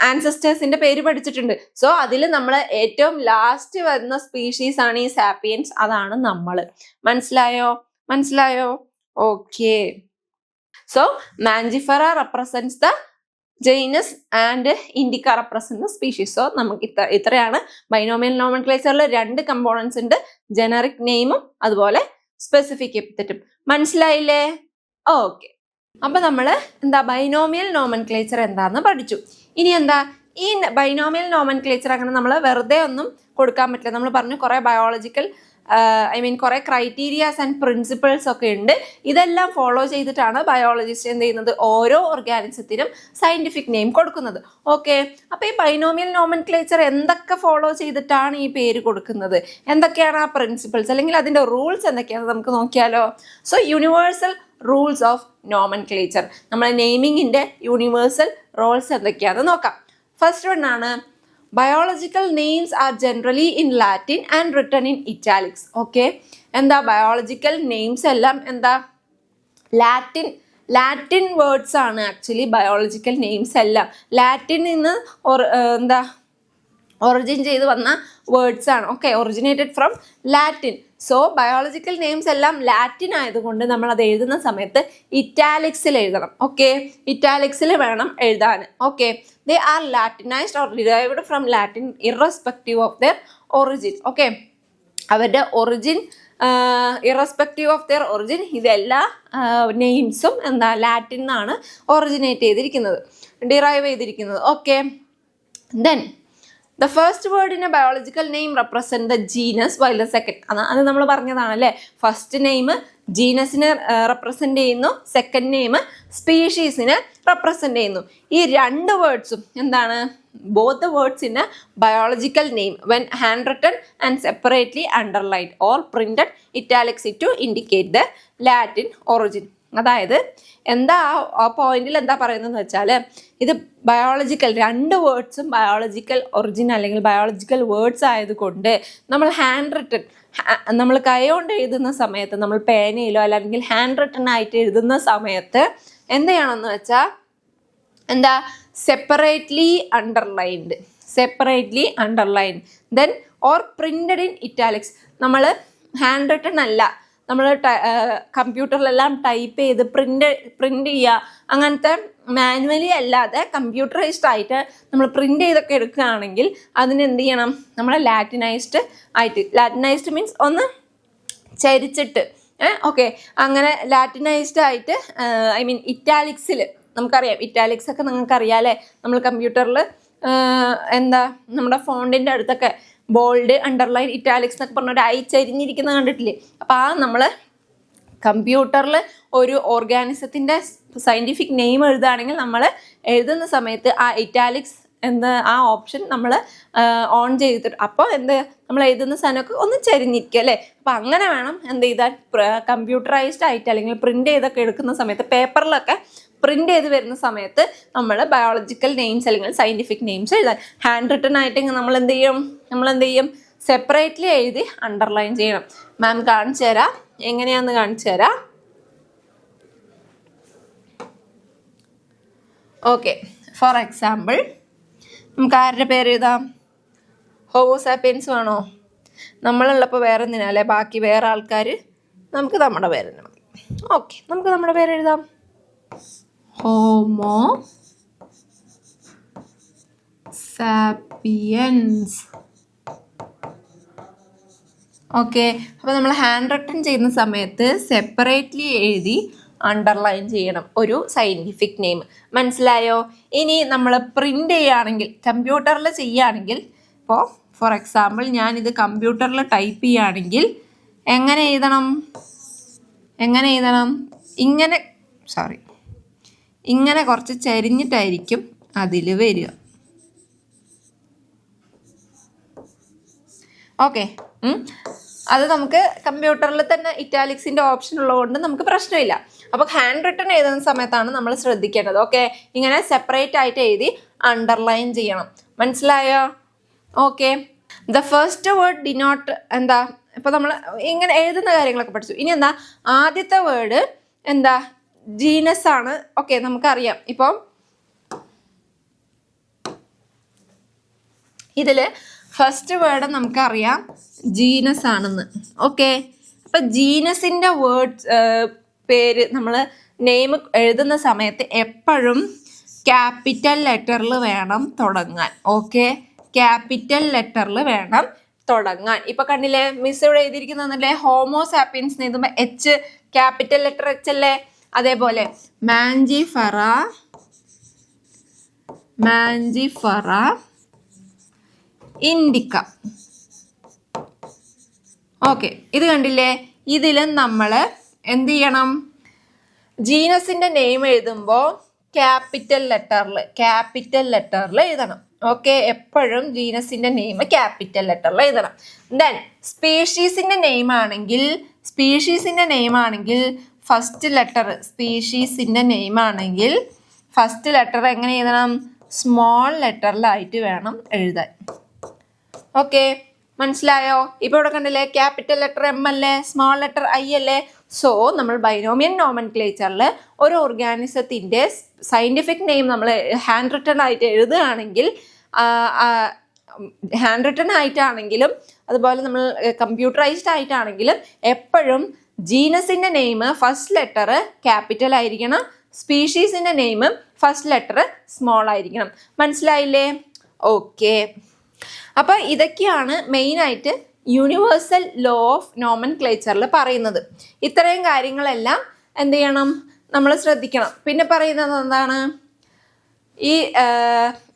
ആൻസിസ്റ്റേഴ്സിന്റെ പേര് പഠിച്ചിട്ടുണ്ട്. സോ അതിൽ നമ്മൾ ഏറ്റവും ലാസ്റ്റ് വരുന്ന സ്പീഷീസ് ആണ് ഈ സാപ്പിയൻസ്, അതാണ് നമ്മൾ. മനസ്സിലായോ? Okay. So Mangifera represents the genus and indica represent the species. So നമുക്ക് ഇത്രയാണ് ബൈനോമിയൽ നോമൻക്ലേച്ചറിൽ 2 കമ്പോണൻസ് ഉണ്ട്, ജനറിക് നെയിമും അതുപോലെ സ്പെസിഫിക് എപ്പിത്തറ്റും. മനസ്സിലായില്ലേ? ഓക്കെ. അപ്പൊ നമ്മള് എന്താ ബൈനോമിയൽ നോമൻക്ലേച്ചർ എന്താന്ന് പഠിച്ചു. ഇനി എന്താ ഈ ബൈനോമിയൽ നോമൻക്ലേച്ചർ അങ്ങനെ നമ്മൾ വെറുതെ ഒന്നും കൊടുക്കാൻ പറ്റില്ല. നമ്മൾ പറഞ്ഞു കുറെ ബയോളജിക്കൽ കുറെ ക്രൈറ്റീരിയാസ് ആൻഡ് പ്രിൻസിപ്പിൾസ് ഒക്കെ ഉണ്ട്. ഇതെല്ലാം ഫോളോ ചെയ്തിട്ടാണ് ബയോളജിസ്റ്റ് എന്ത് ചെയ്യുന്നത്, ഓരോ ഓർഗാനിസത്തിനും സയന്റിഫിക് നെയിം കൊടുക്കുന്നത്. ഓക്കെ, അപ്പൊ ഈ ബൈനോമിയൽ നോമൻക്ലേച്ചർ എന്തൊക്കെ ഫോളോ ചെയ്തിട്ടാണ് ഈ പേര് കൊടുക്കുന്നത്, എന്തൊക്കെയാണ് ആ പ്രിൻസിപ്പിൾസ് അല്ലെങ്കിൽ അതിന്റെ റൂൾസ് എന്തൊക്കെയാണെന്ന് നമുക്ക് നോക്കിയാലോ. So universal rules of nomenclature, നമ്മളെ നെയിമിങ്ങിന്റെ യൂണിവേഴ്സൽ റൂൾസ് എന്തൊക്കെയാണെന്ന് നോക്കാം. ഫസ്റ്റ് വൺ ആണ് biological names are generally in Latin and written in italics. Okay, എന്താ ബയോളജിക്കൽ നെയിംസ് എല്ലാം എന്താ ലാറ്റിൻ വേർഡ്സ് ആണ് ആക്ച്വലി ബയോളജിക്കൽ നെയിംസ് എല്ലാം. ലാറ്റിനിൽ നിന്ന് ഒറിജിൻ ചെയ്ത് വന്ന വേർഡ്സ് ആണ്. Okay, originated from Latin. So biological names എല്ലാം ലാറ്റിൻ ആയതുകൊണ്ട് നമ്മൾ അത് എഴുതുന്ന സമയത്ത് ഇറ്റാലിക്സിൽ എഴുതണം. ഓക്കെ, ഇറ്റാലിക്സിൽ വേണം എഴുതാൻ. Okay, they are Latinised or derived from Latin irrespective of their origin. Okay, അവരുടെ origin irrespective of their origin, ഇതെല്ലാ നെയിംസും എന്താ ലാറ്റിൻ നിന്നാണ് ഒറിജിനേറ്റ് ചെയ്തിരിക്കുന്നത്, ഡിറൈവ് ചെയ്തിരിക്കുന്നത്. Okay, then the first word in a biological name represent the genus while the second, അത് നമ്മൾ പറഞ്ഞതാണല്ലേ, first name ജീനസിനെ represent ചെയ്യുന്നു, സെക്കൻഡ് നെയിം സ്പീഷീസിനെ റെപ്രസെന്റ് ചെയ്യുന്നു. ഈ 2 വേർഡ്സും എന്താണ്, both the words in a biological name when handwritten and separately underlined or printed italics to indicate the Latin origin. അതായത് എന്താ ആ പോയിന്റിൽ എന്താ പറയുന്നതെന്ന് വെച്ചാൽ, ഇത് ബയോളജിക്കൽ 2 വേർഡ്സും ബയോളജിക്കൽ ഒറിജിൻ അല്ലെങ്കിൽ ബയോളജിക്കൽ വേർഡ്സ് ആയതുകൊണ്ട് നമ്മൾ ഹാൻഡ് റിട്ടൺ, നമ്മൾ കൈ കൊണ്ട് എഴുതുന്ന സമയത്ത്, നമ്മൾ പേനയിലോ അല്ലെങ്കിൽ ഹാൻഡ് റിട്ടൺ ആയിട്ട് എഴുതുന്ന സമയത്ത് എന്ത് ചെയ്യണമെന്ന് വെച്ചാൽ എന്താ separately underlined then or printed in italics. നമ്മൾ ഹാൻഡ് റിട്ടൺ അല്ല, നമ്മൾ കമ്പ്യൂട്ടറിലെല്ലാം ടൈപ്പ് ചെയ്ത് പ്രിന്റ് ചെയ്യുക, അങ്ങനത്തെ മാനുവലി അല്ലാതെ കമ്പ്യൂട്ടറൈസ്ഡ് ആയിട്ട് നമ്മൾ പ്രിന്റ് ചെയ്തൊക്കെ എടുക്കുകയാണെങ്കിൽ അതിന് എന്ത് ചെയ്യണം, നമ്മൾ ലാറ്റിനൈസ്ഡ് മീൻസ് ഒന്ന് ചരിച്ചിട്ട്, ഓക്കെ, അങ്ങനെ ലാറ്റിനൈസ്ഡ് ആയിട്ട് ഇറ്റാലിക്സിൽ, നമുക്കറിയാം ഇറ്റാലിക്സ് ഒക്കെ നിങ്ങൾക്ക് അറിയാമല്ലേ, നമ്മൾ കമ്പ്യൂട്ടറിൽ എന്താ നമ്മുടെ ഫോണ്ടിൻ്റെ അടുത്തൊക്കെ ബോൾഡ്, അണ്ടർലൈൻ, ഇറ്റാലിക്സ് എന്നൊക്കെ പറഞ്ഞ ഒരു ഐ ചരിഞ്ഞിരിക്കുന്നത് കണ്ടിട്ടില്ലേ. അപ്പം നമ്മൾ കമ്പ്യൂട്ടറിൽ ഒരു ഓർഗാനിസത്തിൻ്റെ സയൻറ്റിഫിക് നെയിം എഴുതുകയാണെങ്കിൽ നമ്മൾ എഴുതുന്ന സമയത്ത് ആ ഇറ്റാലിക്സ് ആ ഓപ്ഷൻ നമ്മൾ ഓൺ ചെയ്തിട്ട്, അപ്പോൾ നമ്മൾ എഴുതുന്ന സാധനമൊക്കെ ഒന്ന് ചരിഞ്ഞിരിക്കുക അല്ലേ. അപ്പം അങ്ങനെ വേണം ചെയ്താൽ കമ്പ്യൂട്ടറൈസ്ഡ് ആയിട്ട് അല്ലെങ്കിൽ പ്രിന്റ് ചെയ്തൊക്കെ എടുക്കുന്ന സമയത്ത്, പേപ്പറിലൊക്കെ പ്രിന്റ് ചെയ്ത് വരുന്ന സമയത്ത് നമ്മൾ ബയോളജിക്കൽ നെയിംസ് അല്ലെങ്കിൽ സയന്റിഫിക് നെയിംസ് എഴുതാൻ. ഹാൻഡ് റിട്ടൺ ആയിട്ട് നമ്മൾ എന്ത് ചെയ്യും സെപ്പറേറ്റ്ലി എഴുതി അണ്ടർലൈൻ ചെയ്യണം. മാം കാണിച്ചു തരാം, എങ്ങനെയാന്ന് കാണിച്ചു തരാം. ഓക്കെ, ഫോർ എക്സാമ്പിൾ നമുക്ക് ആരുടെ പേര് എഴുതാം, ഹോമോസാപ്പിയൻസ് വേണോ, നമ്മളുള്ളപ്പോൾ വേറെ എന്തിനാല്ലേ, ബാക്കി വേറെ ആൾക്കാർ, നമുക്ക് നമ്മുടെ പേര് തന്നെ മതി. ഓക്കെ, നമുക്ക് നമ്മുടെ പേര് എഴുതാം, ഹോമോ സാപ്പിയൻസ്. ഓക്കെ, അപ്പോൾ നമ്മൾ ഹാൻഡ് റിട്ടൺ ചെയ്യുന്ന സമയത്ത് സെപ്പറേറ്റ്ലി എഴുതി അണ്ടർലൈൻ ചെയ്യണം ഒരു സയൻറ്റിഫിക് നെയിം. മനസ്സിലായോ? ഇനി നമ്മൾ പ്രിന്റ് ചെയ്യുകയാണെങ്കിൽ, കമ്പ്യൂട്ടറിൽ ചെയ്യുകയാണെങ്കിൽ, ഇപ്പോൾ ഫോർ എക്സാമ്പിൾ ഞാനിത് കമ്പ്യൂട്ടറിൽ ടൈപ്പ് ചെയ്യുകയാണെങ്കിൽ എങ്ങനെ എഴുതണം, ഇങ്ങനെ കുറച്ച് ചരിഞ്ഞിട്ടായിരിക്കും അതിൽ വരിക. ഓക്കെ, അത് നമുക്ക് കമ്പ്യൂട്ടറിൽ തന്നെ ഇറ്റാലിക്സിന്റെ ഓപ്ഷൻ ഉള്ളതുകൊണ്ട് നമുക്ക് പ്രശ്നമില്ല. അപ്പൊ ഹാൻഡ് റിട്ടൺ എഴുതുന്ന സമയത്താണ് നമ്മൾ ശ്രദ്ധിക്കേണ്ടത്. ഓക്കെ, ഇങ്ങനെ സെപ്പറേറ്റ് ആയിട്ട് എഴുതി അണ്ടർലൈൻ ചെയ്യണം. മനസ്സിലായോ? Okay, the first word denote എന്താ, ഇപ്പൊ നമ്മൾ ഇങ്ങനെ എഴുതുന്ന കാര്യങ്ങളൊക്കെ പഠിച്ചു. ഇനി എന്താ, ആദ്യത്തെ വേർഡ് എന്താ, ജീനസ് ആണ്. ഓക്കെ, നമുക്കറിയാം. ഇപ്പം ഇതില് ഫസ്റ്റ് വേർഡ് നമുക്കറിയാം ജീനസ് ആണെന്ന്. ഓക്കെ, അപ്പൊ ജീനസിന്റെ വേർഡ്സ് പേര് നമ്മൾ നെയിം എഴുതുന്ന സമയത്ത് എപ്പോഴും ക്യാപിറ്റൽ ലെറ്ററിൽ വേണം തുടങ്ങാൻ. ഓക്കെ, ക്യാപിറ്റൽ ലെറ്ററിൽ വേണം തുടങ്ങാൻ. ഇപ്പൊ കണ്ടില്ലേ, മിസ് ഇവിടെ എഴുതിയിരിക്കുന്നല്ലേ, ഹോമോസാപ്പിയൻസ് എഴുതുമ്പോ എച്ച്, ക്യാപിറ്റൽ ലെറ്റർ എച്ച് അല്ലേ. അതേപോലെ മാഞ്ചിഫറ ഇൻഡിക്ക. ഓക്കെ, ഇത് കണ്ടില്ലേ, ഇതിൽ നമ്മൾ എന്ത് ചെയ്യണം, ജീനസിന്റെ നെയിം എഴുതുമ്പോൾ ക്യാപിറ്റൽ ലെറ്ററിൽ എഴുതണം. ഓക്കെ, എപ്പോഴും ജീനസിന്റെ നെയിം ക്യാപിറ്റൽ ലെറ്ററിൽ എഴുതണം. ദെൻ സ്പീഷീസിന്റെ നെയിം ആണെങ്കിൽ ഫസ്റ്റ് ലെറ്റർ എങ്ങനെ എഴുതണം, സ്മോൾ ലെറ്ററിലായിട്ട് വേണം എഴുതാൻ. ഓക്കെ, മനസ്സിലായോ? ഇപ്പൊ ഇവിടെ കണ്ടില്ലേ, ക്യാപിറ്റൽ ലെറ്റർ എം അല്ലേ, സ്മോൾ ലെറ്റർ ഐ അല്ലേ. സോ നമ്മൾ ബൈനോമിയൽ നോമൻക്ലേച്ചറിൽ ഒരു ഓർഗാനിസത്തിന്റെ സയന്റിഫിക് നെയിം നമ്മൾ ഹാൻഡ് റിട്ടൺ ആയിട്ട് എഴുതുകയാണെങ്കിൽ, ഹാൻഡ് റിട്ടൺ ആയിട്ടാണെങ്കിലും അതുപോലെ നമ്മൾ കമ്പ്യൂട്ടറൈസ്ഡ് ആയിട്ടാണെങ്കിലും എപ്പോഴും ജീനസിന്റെ നെയിം ഫസ്റ്റ് ലെറ്റർ ക്യാപിറ്റൽ ആയിരിക്കണം, സ്പീഷീസിന്റെ നെയിം ഫസ്റ്റ് ലെറ്റർ സ്മോൾ ആയിരിക്കണം. മനസ്സിലായില്ലേ? ഓക്കെ, അപ്പൊ ഇതൊക്കെയാണ് മെയിനായിട്ട് യൂണിവേഴ്സൽ ലോ ഓഫ് നോമൻക്ലേച്ചറിൽ പറയുന്നത്. ഇത്രയും കാര്യങ്ങളെല്ലാം എന്ത് ചെയ്യണം, നമ്മൾ ശ്രദ്ധിക്കണം. പിന്നെ പറയുന്നത് എന്താണ്, ഈ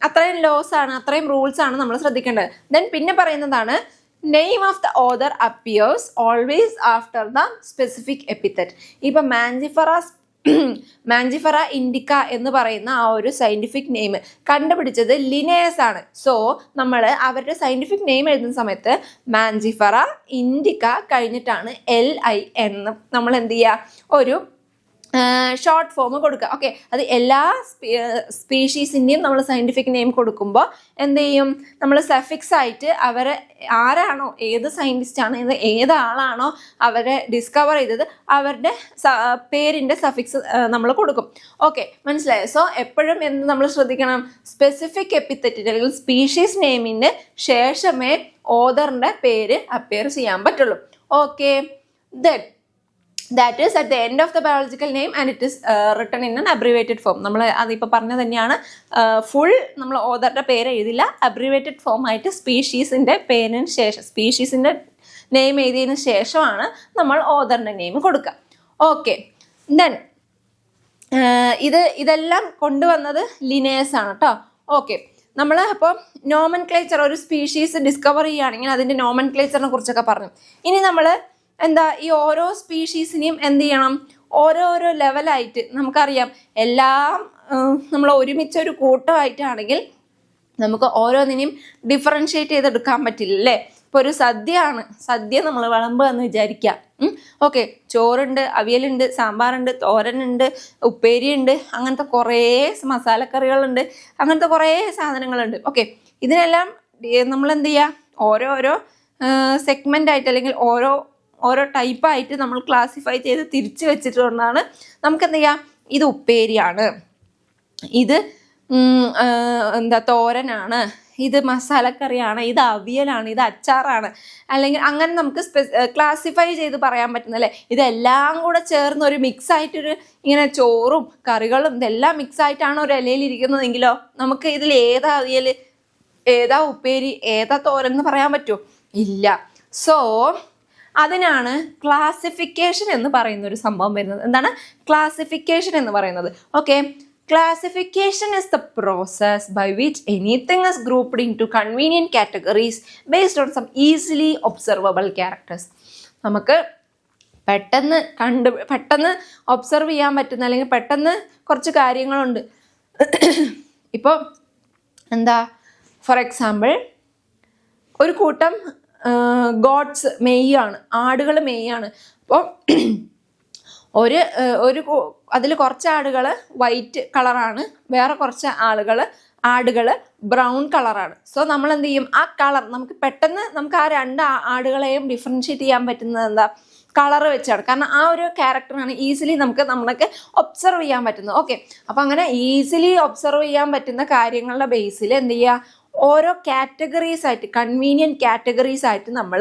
അത്രയും ലോസ് ആണ്, അത്രയും റൂൾസ് ആണ് നമ്മൾ ശ്രദ്ധിക്കേണ്ടത്. ദെൻ പിന്നെ പറയുന്നതാണ് name of the author appears always after the specific epithet. ഇപ്പൊ മാഞ്ചിഫറ ഇൻഡിക്ക എന്ന് പറയുന്ന ആ ഒരു സയന്റിഫിക് നെയിം കണ്ടുപിടിച്ചത് ലിനേയസ് ആണ്. സോ നമ്മൾ അവരുടെ സയന്റിഫിക് നെയിം എഴുതുന്ന സമയത്ത് മാഞ്ചിഫറ ഇൻഡിക്ക കഴിഞ്ഞിട്ടാണ് LI എന്ന് നമ്മൾ എന്ത് ചെയ്യുക, ഒരു ഷോർട്ട് ഫോം കൊടുക്കുക. ഓക്കെ, അത് എല്ലാ സ്പീഷീസിൻ്റെയും നമ്മൾ സയന്റിഫിക് നെയിം കൊടുക്കുമ്പോൾ എന്ത് ചെയ്യും, നമ്മൾ സഫിക്സ് ആയിട്ട് അവരെ ആരാണോ, ഏത് സയന്റിസ്റ്റ് ആണ്, ഏത് ആളാണോ അവരെ ഡിസ്കവർ ചെയ്തത് അവരുടെ പേരിൻ്റെ സഫിക്സ് നമ്മൾ കൊടുക്കും. ഓക്കെ, മനസ്സിലായോ? സോ എപ്പോഴും എന്ത് നമ്മൾ ശ്രദ്ധിക്കണം, സ്പെസിഫിക് എപ്പിത്തറ്റിന് അല്ലെങ്കിൽ സ്പീഷീസ് നെയിമിന് ശേഷമേ ഓതറിൻ്റെ പേര് അപ്പിയർ ചെയ്യാൻ പറ്റുള്ളൂ. Okay, that is at the end of the biological name and it is written in an abbreviated form. നമ്മൾ അതിപ്പോൾ പറഞ്ഞ തന്നെയാണ്, ഫുൾ നമ്മൾ ഓതറുടെ പേര് എഴുതില്ല, അബ്രിവേറ്റഡ് ഫോം ആയിട്ട് സ്പീഷീസിൻ്റെ പേരിന് ശേഷം, സ്പീഷീസിൻ്റെ നെയിം എഴുതിയതിന് ശേഷമാണ് നമ്മൾ ഓതറിൻ്റെ നെയിം കൊടുക്കുക. ഓക്കെ, ദെൻ ഇതെല്ലാം കൊണ്ടുവന്നത് ലിനേയസ് ആണ് കേട്ടോ. ഓക്കെ, നമ്മൾ അപ്പോൾ നോമൻക്ലേച്ചർ, ഒരു സ്പീഷീസ് ഡിസ്കവർ ചെയ്യുകയാണെങ്കിൽ അതിൻ്റെ നോമൻക്ലേച്ചറിനെ കുറിച്ചൊക്കെ പറഞ്ഞു. ഇനി നമ്മൾ എന്താ, ഈ ഓരോ സ്പീഷീസിനെയും എന്ത് ചെയ്യണം, ഓരോരോ ലെവലായിട്ട് നമുക്കറിയാം. എല്ലാം നമ്മൾ ഒരുമിച്ചൊരു കൂട്ടമായിട്ടാണെങ്കിൽ നമുക്ക് ഓരോന്നിനെയും ഡിഫറൻഷ്യേറ്റ് ചെയ്തെടുക്കാൻ പറ്റില്ല അല്ലേ. ഇപ്പോൾ ഒരു സദ്യ നമ്മൾ വിളമ്പുക എന്ന് വിചാരിക്കുക. ഓക്കെ, ചോറുണ്ട്, അവിയലുണ്ട്, സാമ്പാറുണ്ട്, തോരനുണ്ട്, ഉപ്പേരിയുണ്ട്, അങ്ങനത്തെ കുറേ മസാലക്കറികളുണ്ട്, അങ്ങനത്തെ കുറേ സാധനങ്ങളുണ്ട്. ഓക്കെ, ഇതിനെല്ലാം നമ്മൾ എന്ത് ചെയ്യുക, ഓരോരോ സെഗ്മെൻ്റ് ആയിട്ട് അല്ലെങ്കിൽ ഓരോ ടൈപ്പായിട്ട് നമ്മൾ ക്ലാസിഫൈ ചെയ്ത് തിരിച്ച് വെച്ചിട്ടുകൊണ്ടാണ് നമുക്ക് എന്ത് ചെയ്യാം, ഇത് ഉപ്പേരിയാണ്, ഇത് തോരനാണ്, ഇത് മസാലക്കറിയാണ്, ഇത് അവിയലാണ്, ഇത് അച്ചാറാണ്, അല്ലെങ്കിൽ അങ്ങനെ നമുക്ക് ക്ലാസിഫൈ ചെയ്ത് പറയാൻ പറ്റുന്നല്ലേ. ഇതെല്ലാം കൂടെ ചേർന്ന് ഒരു മിക്സ് ആയിട്ടൊരു ഇങ്ങനെ ചോറും കറികളും ഇതെല്ലാം മിക്സ് ആയിട്ടാണ് ഒരു ഇലയിൽ ഇരിക്കുന്നതെങ്കിലോ നമുക്ക് ഇതിൽ ഏതാ അവിയൽ, ഏതാ ഉപ്പേരി, ഏതാ തോരൻ എന്ന് പറയാൻ പറ്റുമോ? ഇല്ല. സോ അതിനാണ് ക്ലാസിഫിക്കേഷൻ എന്ന് പറയുന്ന ഒരു സംഭവം വരുന്നത്. എന്താണ് ക്ലാസിഫിക്കേഷൻ എന്ന് പറയുന്നത്? Okay, classification is the process by which anything is grouped into convenient categories based on some easily observable characters. നമുക്ക് പെട്ടെന്ന് ഒബ്സർവ് ചെയ്യാൻ പറ്റുന്ന അല്ലെങ്കിൽ പെട്ടെന്ന് കുറച്ച് കാര്യങ്ങളുണ്ട്. ഇപ്പോൾ എന്താ, ഫോർ എക്സാമ്പിൾ ഒരു കൂട്ടം ഗോഡ്സ് മെയ്യാണ്, ആടുകൾ മെയ്യാണ്. അപ്പോൾ ഒരു അതിൽ കുറച്ച് ആടുകൾ വൈറ്റ് കളറാണ്, വേറെ കുറച്ച് ആടുകൾ ബ്രൗൺ കളറാണ്. സോ നമ്മൾ എന്ത് ചെയ്യും, ആ കളർ നമുക്ക് പെട്ടെന്ന് നമുക്ക് ആ രണ്ട് ആടുകളെയും ഡിഫറൻഷ്യേറ്റ് ചെയ്യാൻ പറ്റുന്നത് എന്താ, കളർ വെച്ചാണ്. കാരണം ആ ഒരു ക്യാരക്ടറാണ് ഈസിലി നമ്മളൊക്കെ ഒബ്സർവ് ചെയ്യാൻ പറ്റുന്നത്. ഓക്കെ, അപ്പം അങ്ങനെ ഈസിലി ഒബ്സർവ് ചെയ്യാൻ പറ്റുന്ന കാര്യങ്ങളുടെ ബേസിൽ എന്ത് ചെയ്യുക, ഓരോ കാറ്റഗറീസ് ആയിട്ട്, കൺവീനിയൻറ്റ് കാറ്റഗറീസ് ആയിട്ട് നമ്മൾ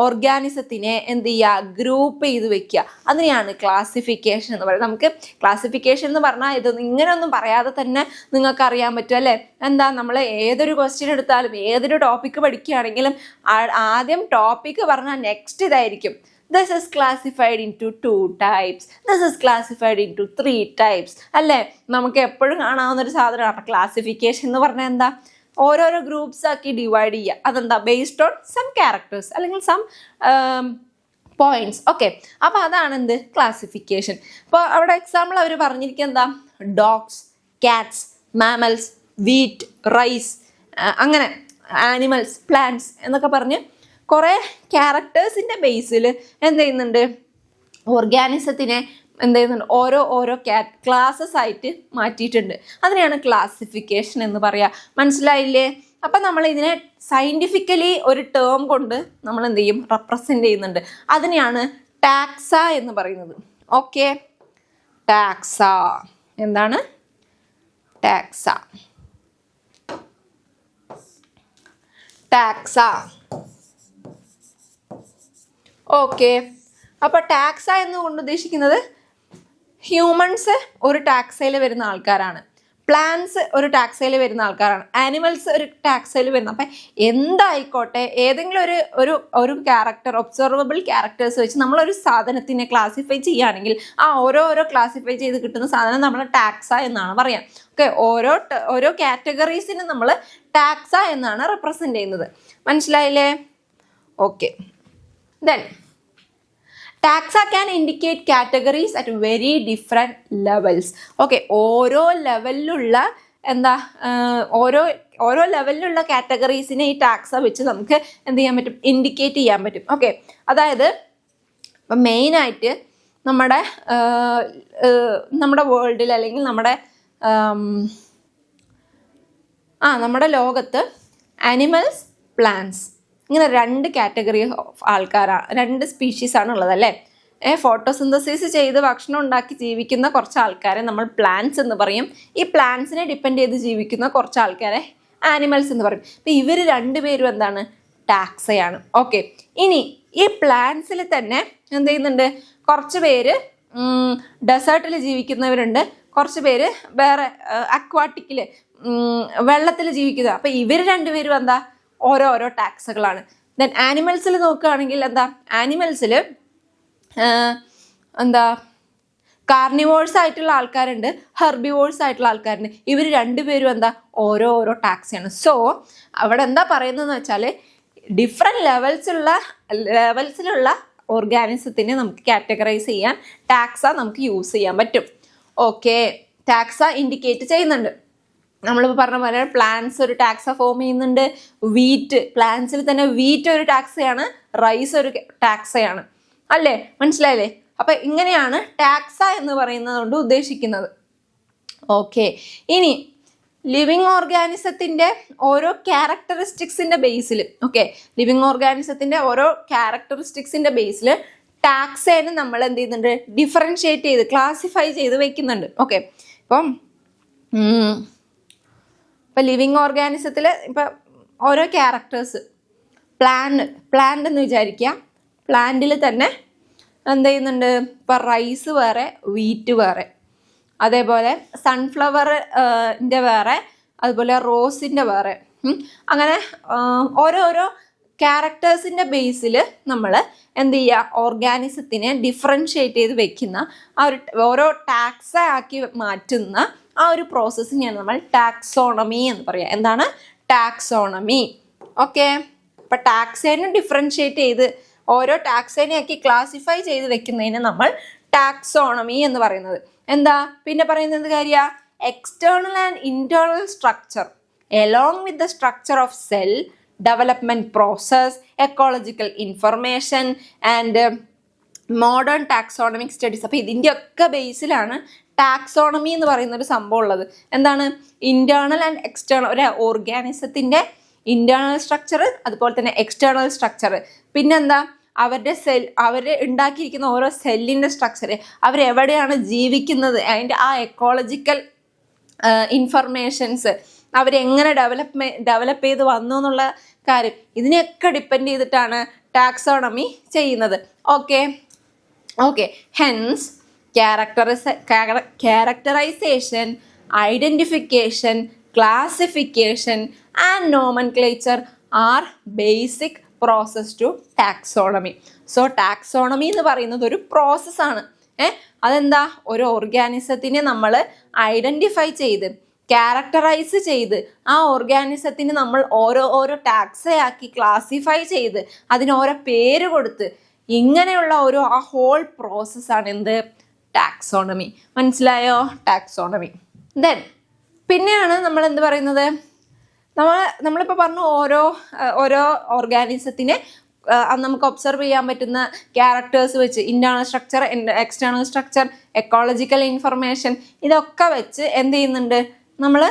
ഓർഗാനിസത്തിനെ എന്ത് ചെയ്യുക, ഗ്രൂപ്പ് ചെയ്ത് വെക്കുക. അതിനെയാണ് ക്ലാസിഫിക്കേഷൻ എന്ന് പറയുന്നത്. നമുക്ക് ക്ലാസിഫിക്കേഷൻ എന്ന് പറഞ്ഞാൽ ഇതൊന്നും ഇങ്ങനെയൊന്നും പറയാതെ തന്നെ നിങ്ങൾക്ക് അറിയാൻ പറ്റും അല്ലേ. എന്താ, നമ്മൾ ഏതൊരു ക്വസ്റ്റ്യൻ എടുത്താലും ഏതൊരു ടോപ്പിക്ക് പഠിക്കുകയാണെങ്കിലും ആദ്യം ടോപ്പിക്ക് പറഞ്ഞാൽ നെക്സ്റ്റ് ഇതായിരിക്കും, this is classified into 2 types, this is classified into 3 types അല്ലേ. നമുക്ക് എപ്പോഴും കാണാവുന്ന ഒരു സാധനമാണ് ക്ലാസിഫിക്കേഷൻ എന്ന് പറഞ്ഞാൽ. എന്താ, ഓരോരോ ഗ്രൂപ്പ്സ് ആക്കി ഡിവൈഡ് ചെയ്യുക. അതെന്താ, ബേസ്ഡ് ഓൺ സം ക്യാരക്ടേഴ്സ് അല്ലെങ്കിൽ സം പോയിന്റ്സ്. ഓക്കെ, അപ്പോൾ അതാണ് എന്ത്, ക്ലാസിഫിക്കേഷൻ. അപ്പോൾ അവിടെ എക്സാമ്പിൾ അവർ പറഞ്ഞിരിക്കുക എന്താ, dogs, cats, mammals, wheat, rice, അങ്ങനെ ആനിമൽസ്, പ്ലാന്റ്സ് എന്നൊക്കെ പറഞ്ഞ് കുറേ ക്യാരക്ടേഴ്സിൻ്റെ ബേസിൽ എന്ത് ചെയ്യുന്നുണ്ട്, ഓർഗാനിസത്തിനെ എന്ത് ചെയ്യുന്നുണ്ട്, ഓരോ ക്ലാസ്സസ് ആയിട്ട് മാറ്റിയിട്ടുണ്ട്. അതിനെയാണ് ക്ലാസിഫിക്കേഷൻ എന്ന് പറയുക. മനസ്സിലായില്ലേ? അപ്പം നമ്മൾ ഇതിനെ സയൻറ്റിഫിക്കലി ഒരു ടേം കൊണ്ട് നമ്മൾ എന്ത് ചെയ്യും, റെപ്രസെൻ്റ് ചെയ്യുന്നുണ്ട്. അതിനെയാണ് ടാക്സ എന്ന് പറയുന്നത്. ഓക്കെ, ടാക്സ എന്താണ്, ടാക്സ. ഓക്കെ, അപ്പോൾ ടാക്സ എന്നുകൊണ്ട് ഉദ്ദേശിക്കുന്നത് ഹ്യൂമൻസ് ഒരു ടാക്സയിൽ വരുന്ന ആൾക്കാരാണ്, പ്ലാന്റ്സ് ഒരു ടാക്സയിൽ വരുന്ന ആൾക്കാരാണ്, ആനിമൽസ് ഒരു ടാക്സയിൽ വരുന്ന. അപ്പം എന്തായിക്കോട്ടെ, ഏതെങ്കിലും ഒരു ക്യാരക്ടർ, ഒബ്സർവബിൾ ക്യാരക്ടേഴ്സ് വെച്ച് നമ്മളൊരു സാധനത്തിനെ ക്ലാസിഫൈ ചെയ്യുകയാണെങ്കിൽ ആ ഓരോ ക്ലാസിഫൈ ചെയ്ത് കിട്ടുന്ന സാധനം നമ്മൾ ടാക്സ എന്നാണ് പറയാം. ഓക്കെ, ഓരോ കാറ്റഗറീസിന് നമ്മൾ ടാക്സ എന്നാണ് റെപ്രസെൻ്റ് ചെയ്യുന്നത്. മനസ്സിലായില്ലേ? Okay, then taxa can indicate categories at very different levels. Okay, ഓരോ ലെവലിലുള്ള ഓരോ ലെവലിലുള്ള കാറ്റഗറീസിനെ ഈ ടാക്സ വെച്ച് നമുക്ക് എന്ത് ചെയ്യാൻ പറ്റും, ഇൻഡിക്കേറ്റ് ചെയ്യാൻ പറ്റും. ഓക്കെ, അതായത് ഇപ്പം മെയിനായിട്ട് നമ്മുടെ വേൾഡിൽ അല്ലെങ്കിൽ നമ്മുടെ ലോകത്ത് ആനിമൽസ്, പ്ലാന്റ്സ്, ഇങ്ങനെ 2 കാറ്റഗറി ഓഫ് ആൾക്കാരാണ്, 2 സ്പീഷീസാണ് ഉള്ളത് അല്ലേ. ഫോട്ടോസിന്തസിസ് ചെയ്ത് ഭക്ഷണം ഉണ്ടാക്കി ജീവിക്കുന്ന കുറച്ച് ആൾക്കാരെ നമ്മൾ പ്ലാന്റ്സ് എന്ന് പറയും. ഈ പ്ലാന്റ്സിനെ ഡിപ്പെൻഡ് ചെയ്ത് ജീവിക്കുന്ന കുറച്ച് ആൾക്കാരെ ആനിമൽസ് എന്ന് പറയും. അപ്പം ഇവർ 2 പേരും എന്താണ്, ടാക്സയാണ്. ഓക്കെ, ഇനി ഈ പ്ലാന്റ്സിൽ തന്നെ എന്ത് ചെയ്യുന്നുണ്ട്, കുറച്ച് പേര് ഡെസേർട്ടിൽ ജീവിക്കുന്നവരുണ്ട്, കുറച്ച് പേര് വേറെ അക്വാട്ടിക്കിൽ വെള്ളത്തിൽ ജീവിക്കുന്നത്. അപ്പം ഇവർ 2 പേരും എന്താ, ഓരോ ടാക്സുകളാണ്. ദെൻ ആനിമൽസിൽ നോക്കുകയാണെങ്കിൽ എന്താ, ആനിമൽസിൽ കാർണിവോഴ്സ് ആയിട്ടുള്ള ആൾക്കാരുണ്ട്, ഹെർബിവോഴ്സ് ആയിട്ടുള്ള ആൾക്കാരുണ്ട്. ഇവർ 2 പേരും എന്താ, ഓരോ ടാക്സയാണ്. സോ അവിടെ എന്താ പറയുന്നതെന്ന് വെച്ചാൽ ഡിഫറെൻറ്റ് ലെവൽസിലുള്ള ഓർഗാനിസത്തിനെ നമുക്ക് കാറ്റഗറൈസ് ചെയ്യാൻ ടാക്സ നമുക്ക് യൂസ് ചെയ്യാൻ പറ്റും. ഓക്കെ, ടാക്സ ഇൻഡിക്കേറ്റ് ചെയ്യുന്നുണ്ട്. നമ്മളിപ്പോൾ പറഞ്ഞ പോലെ പ്ലാന്റ്സ് ഒരു ടാക്സ ഫോം ചെയ്യുന്നുണ്ട്. വീറ്റ്, പ്ലാന്റ്സിൽ തന്നെ വീറ്റ് ഒരു ടാക്സയാണ്, റൈസ് ഒരു ടാക്സയാണ് അല്ലേ. മനസ്സിലായില്ലേ? അപ്പം ഇങ്ങനെയാണ് ടാക്സ എന്ന് പറയുന്നത് കൊണ്ട് ഉദ്ദേശിക്കുന്നത്. ഓക്കെ, ഇനി ലിവിങ് ഓർഗാനിസത്തിൻ്റെ ഓരോ ക്യാരക്ടറിസ്റ്റിക്സിൻ്റെ ബേസിൽ, ലിവിങ് ഓർഗാനിസത്തിൻ്റെ ഓരോ ക്യാരക്ടറിസ്റ്റിക്സിൻ്റെ ബേസിൽ ടാക്സേനെ നമ്മൾ എന്ത് ചെയ്യുന്നുണ്ട്, ഡിഫറൻഷ്യേറ്റ് ചെയ്ത് ക്ലാസിഫൈ ചെയ്ത് വെക്കുന്നുണ്ട്. ഓക്കെ, ഇപ്പം ലിവിങ് ഓർഗാനിസത്തിൽ ഇപ്പം ഓരോ ക്യാരക്ടേഴ്സ്, പ്ലാന്റ് എന്ന് വിചാരിക്കുക. പ്ലാന്റിൽ തന്നെ എന്ത് ചെയ്യുന്നുണ്ട്, ഇപ്പം റൈസ് വേറെ, വീറ്റ് വേറെ, അതേപോലെ സൺഫ്ലവറിൻ്റെ വേറെ, അതുപോലെ റോസിൻ്റെ വേറെ, അങ്ങനെ ഓരോ ക്യാരക്ടേഴ്സിൻ്റെ ബേസിൽ നമ്മൾ എന്ത് ചെയ്യുക, ഓർഗാനിസത്തിനെ ഡിഫറൻഷ്യേറ്റ് ചെയ്ത് വെക്കുന്ന ഓരോ ടാക്സ ആക്കി മാറ്റുന്ന ഒരു പ്രോസസ്സിനെയാണ് നമ്മൾ ടാക്സോണമി എന്ന് പറയുക. എന്താണ് ടാക്സോണമി? ഓക്കെ, അപ്പം ടാക്സേനെ ഡിഫറൻഷ്യേറ്റ് ചെയ്ത് ഓരോ ടാക്സേനെയാക്കി ക്ലാസിഫൈ ചെയ്ത് വെക്കുന്നതിന് നമ്മൾ ടാക്സോണമി എന്ന് പറയുന്നത്. എന്താ പിന്നെ പറയുന്നത് കാര്യമാണ്, external and internal structure along with the structure of cell, development process, ecological information and modern taxonomic studies. അപ്പോൾ ഇതിൻ്റെ ഒക്കെ ബേസിലാണ് ടാക്സോണമി എന്ന് പറയുന്ന ഒരു സംഭവം ഉള്ളത്. എന്താണ്? ഇന്റേണൽ ആൻഡ് എക്സ്റ്റേണൽ, ഒരു ഓർഗാനിസത്തിൻ്റെ ഇന്റേണൽ സ്ട്രക്ചർ, അതുപോലെ തന്നെ എക്സ്റ്റേണൽ സ്ട്രക്ചർ, പിന്നെന്താ അവരുടെ അവർ ഉണ്ടാക്കിയിരിക്കുന്ന ഓരോ സെല്ലിൻ്റെ സ്ട്രക്ചർ, അവരെവിടെയാണ് ജീവിക്കുന്നത്, അതിൻ്റെ ആ എക്കോളജിക്കൽ ഇൻഫർമേഷൻസ്, അവരെങ്ങനെ ഡെവലപ്പ് ചെയ്ത് വന്നു എന്നുള്ള കാര്യം, ഇതിനെയൊക്കെ ഡിപ്പെൻഡ് ചെയ്തിട്ടാണ് ടാക്സോണമി ചെയ്യുന്നത്. Okay, hence characterization, identification, classification and nomenclature are basic process to taxonomy. So taxonomy എന്ന് പറയുന്നത് ഒരു പ്രോസസ്സാണ്. അതെന്താ? ഒരു ഓർഗാനിസത്തിനെ നമ്മൾ ഐഡൻറ്റിഫൈ ചെയ്ത് ക്യാരക്ടറൈസ് ചെയ്ത് ആ ഓർഗാനിസത്തിന് നമ്മൾ ഓരോ ടാക്സയാക്കി ക്ലാസിഫൈ ചെയ്ത് അതിന് ഓരോ പേര് കൊടുത്ത് ഇങ്ങനെയുള്ള ആ ഹോൾ പ്രോസസ്സാണ് എന്ത്? ടാക്സോണമി. മനസ്സിലായോ? ടാക്സോണമി. ദെൻ പിന്നെയാണ് നമ്മൾ എന്ത് പറയുന്നത്? നമ്മളിപ്പോൾ പറഞ്ഞു ഓരോ ഓർഗാനിസത്തിനെ നമുക്ക് ഒബ്സർവ് ചെയ്യാൻ പറ്റുന്ന ക്യാരക്ടേഴ്സ് വെച്ച്, internal structure, external structure, ecological information, ഇതൊക്കെ വെച്ച് എന്ത് ചെയ്യുന്നുണ്ട്? നമ്മൾ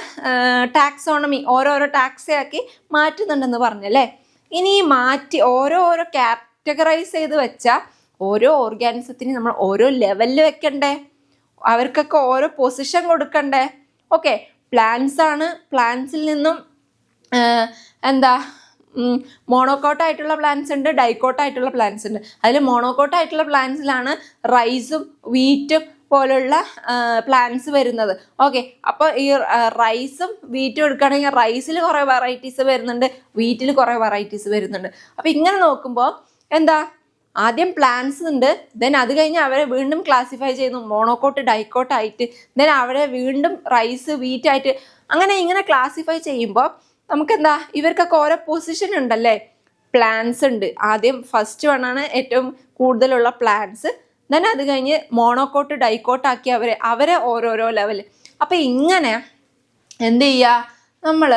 ടാക്സോണമി ഓരോരോ ടാക്സയാക്കി മാറ്റുന്നുണ്ടെന്ന് പറഞ്ഞല്ലേ. ഇനി ഈ മാറ്റി ഓരോരോ കാറ്റഗറൈസ് ചെയ്ത് വെച്ചാൽ ഓരോ ഓർഗാനിസത്തിന് നമ്മൾ ഓരോ ലെവലിൽ വെക്കണ്ടേ? അവർക്കൊക്കെ ഓരോ പൊസിഷൻ കൊടുക്കണ്ടേ? ഓക്കെ, പ്ലാന്റ്സ് ആണ്. പ്ലാന്റ്സിൽ നിന്നും മോണോക്കോട്ടായിട്ടുള്ള പ്ലാന്റ്സ് ഉണ്ട്, ഡൈക്കോട്ടായിട്ടുള്ള പ്ലാന്റ്സ് ഉണ്ട്. അതിൽ മോണോക്കോട്ടായിട്ടുള്ള പ്ലാന്റ്സിലാണ് റൈസും വീറ്റും പോലുള്ള പ്ലാന്റ്സ് വരുന്നത്. ഓക്കെ, അപ്പോൾ ഈ റൈസും വീറ്റും എടുക്കുകയാണെങ്കിൽ റൈസിൽ കുറേ വെറൈറ്റീസ് വരുന്നുണ്ട്, വീറ്റിൽ കുറേ വെറൈറ്റീസ് വരുന്നുണ്ട്. അപ്പോൾ ഇങ്ങനെ നോക്കുമ്പോൾ എന്താ? ആദ്യം പ്ലാന്റ്സ് ഉണ്ട്, ദെൻ അത് കഴിഞ്ഞ് അവരെ വീണ്ടും ക്ലാസിഫൈ ചെയ്യുന്നു മോണോക്കോട്ട്, ഡൈക്കോട്ടായിട്ട്, ദെൻ അവരെ വീണ്ടും റൈസ്, വീറ്റായിട്ട്, ഇങ്ങനെ ക്ലാസിഫൈ ചെയ്യുമ്പോൾ നമുക്കെന്താ? ഇവർക്കൊക്കെ ഓരോ പൊസിഷൻ ഉണ്ടല്ലേ. പ്ലാന്റ്സ് ഉണ്ട്, ആദ്യം ഫസ്റ്റ് വണ്ണാണ് ഏറ്റവും കൂടുതലുള്ള പ്ലാന്റ്സ്, ദെൻ അത് കഴിഞ്ഞ് മോണോക്കോട്ട്, ഡൈക്കോട്ടാക്കി അവരെ ഓരോരോ ലെവൽ. അപ്പം ഇങ്ങനെ എന്ത് ചെയ്യുക? നമ്മൾ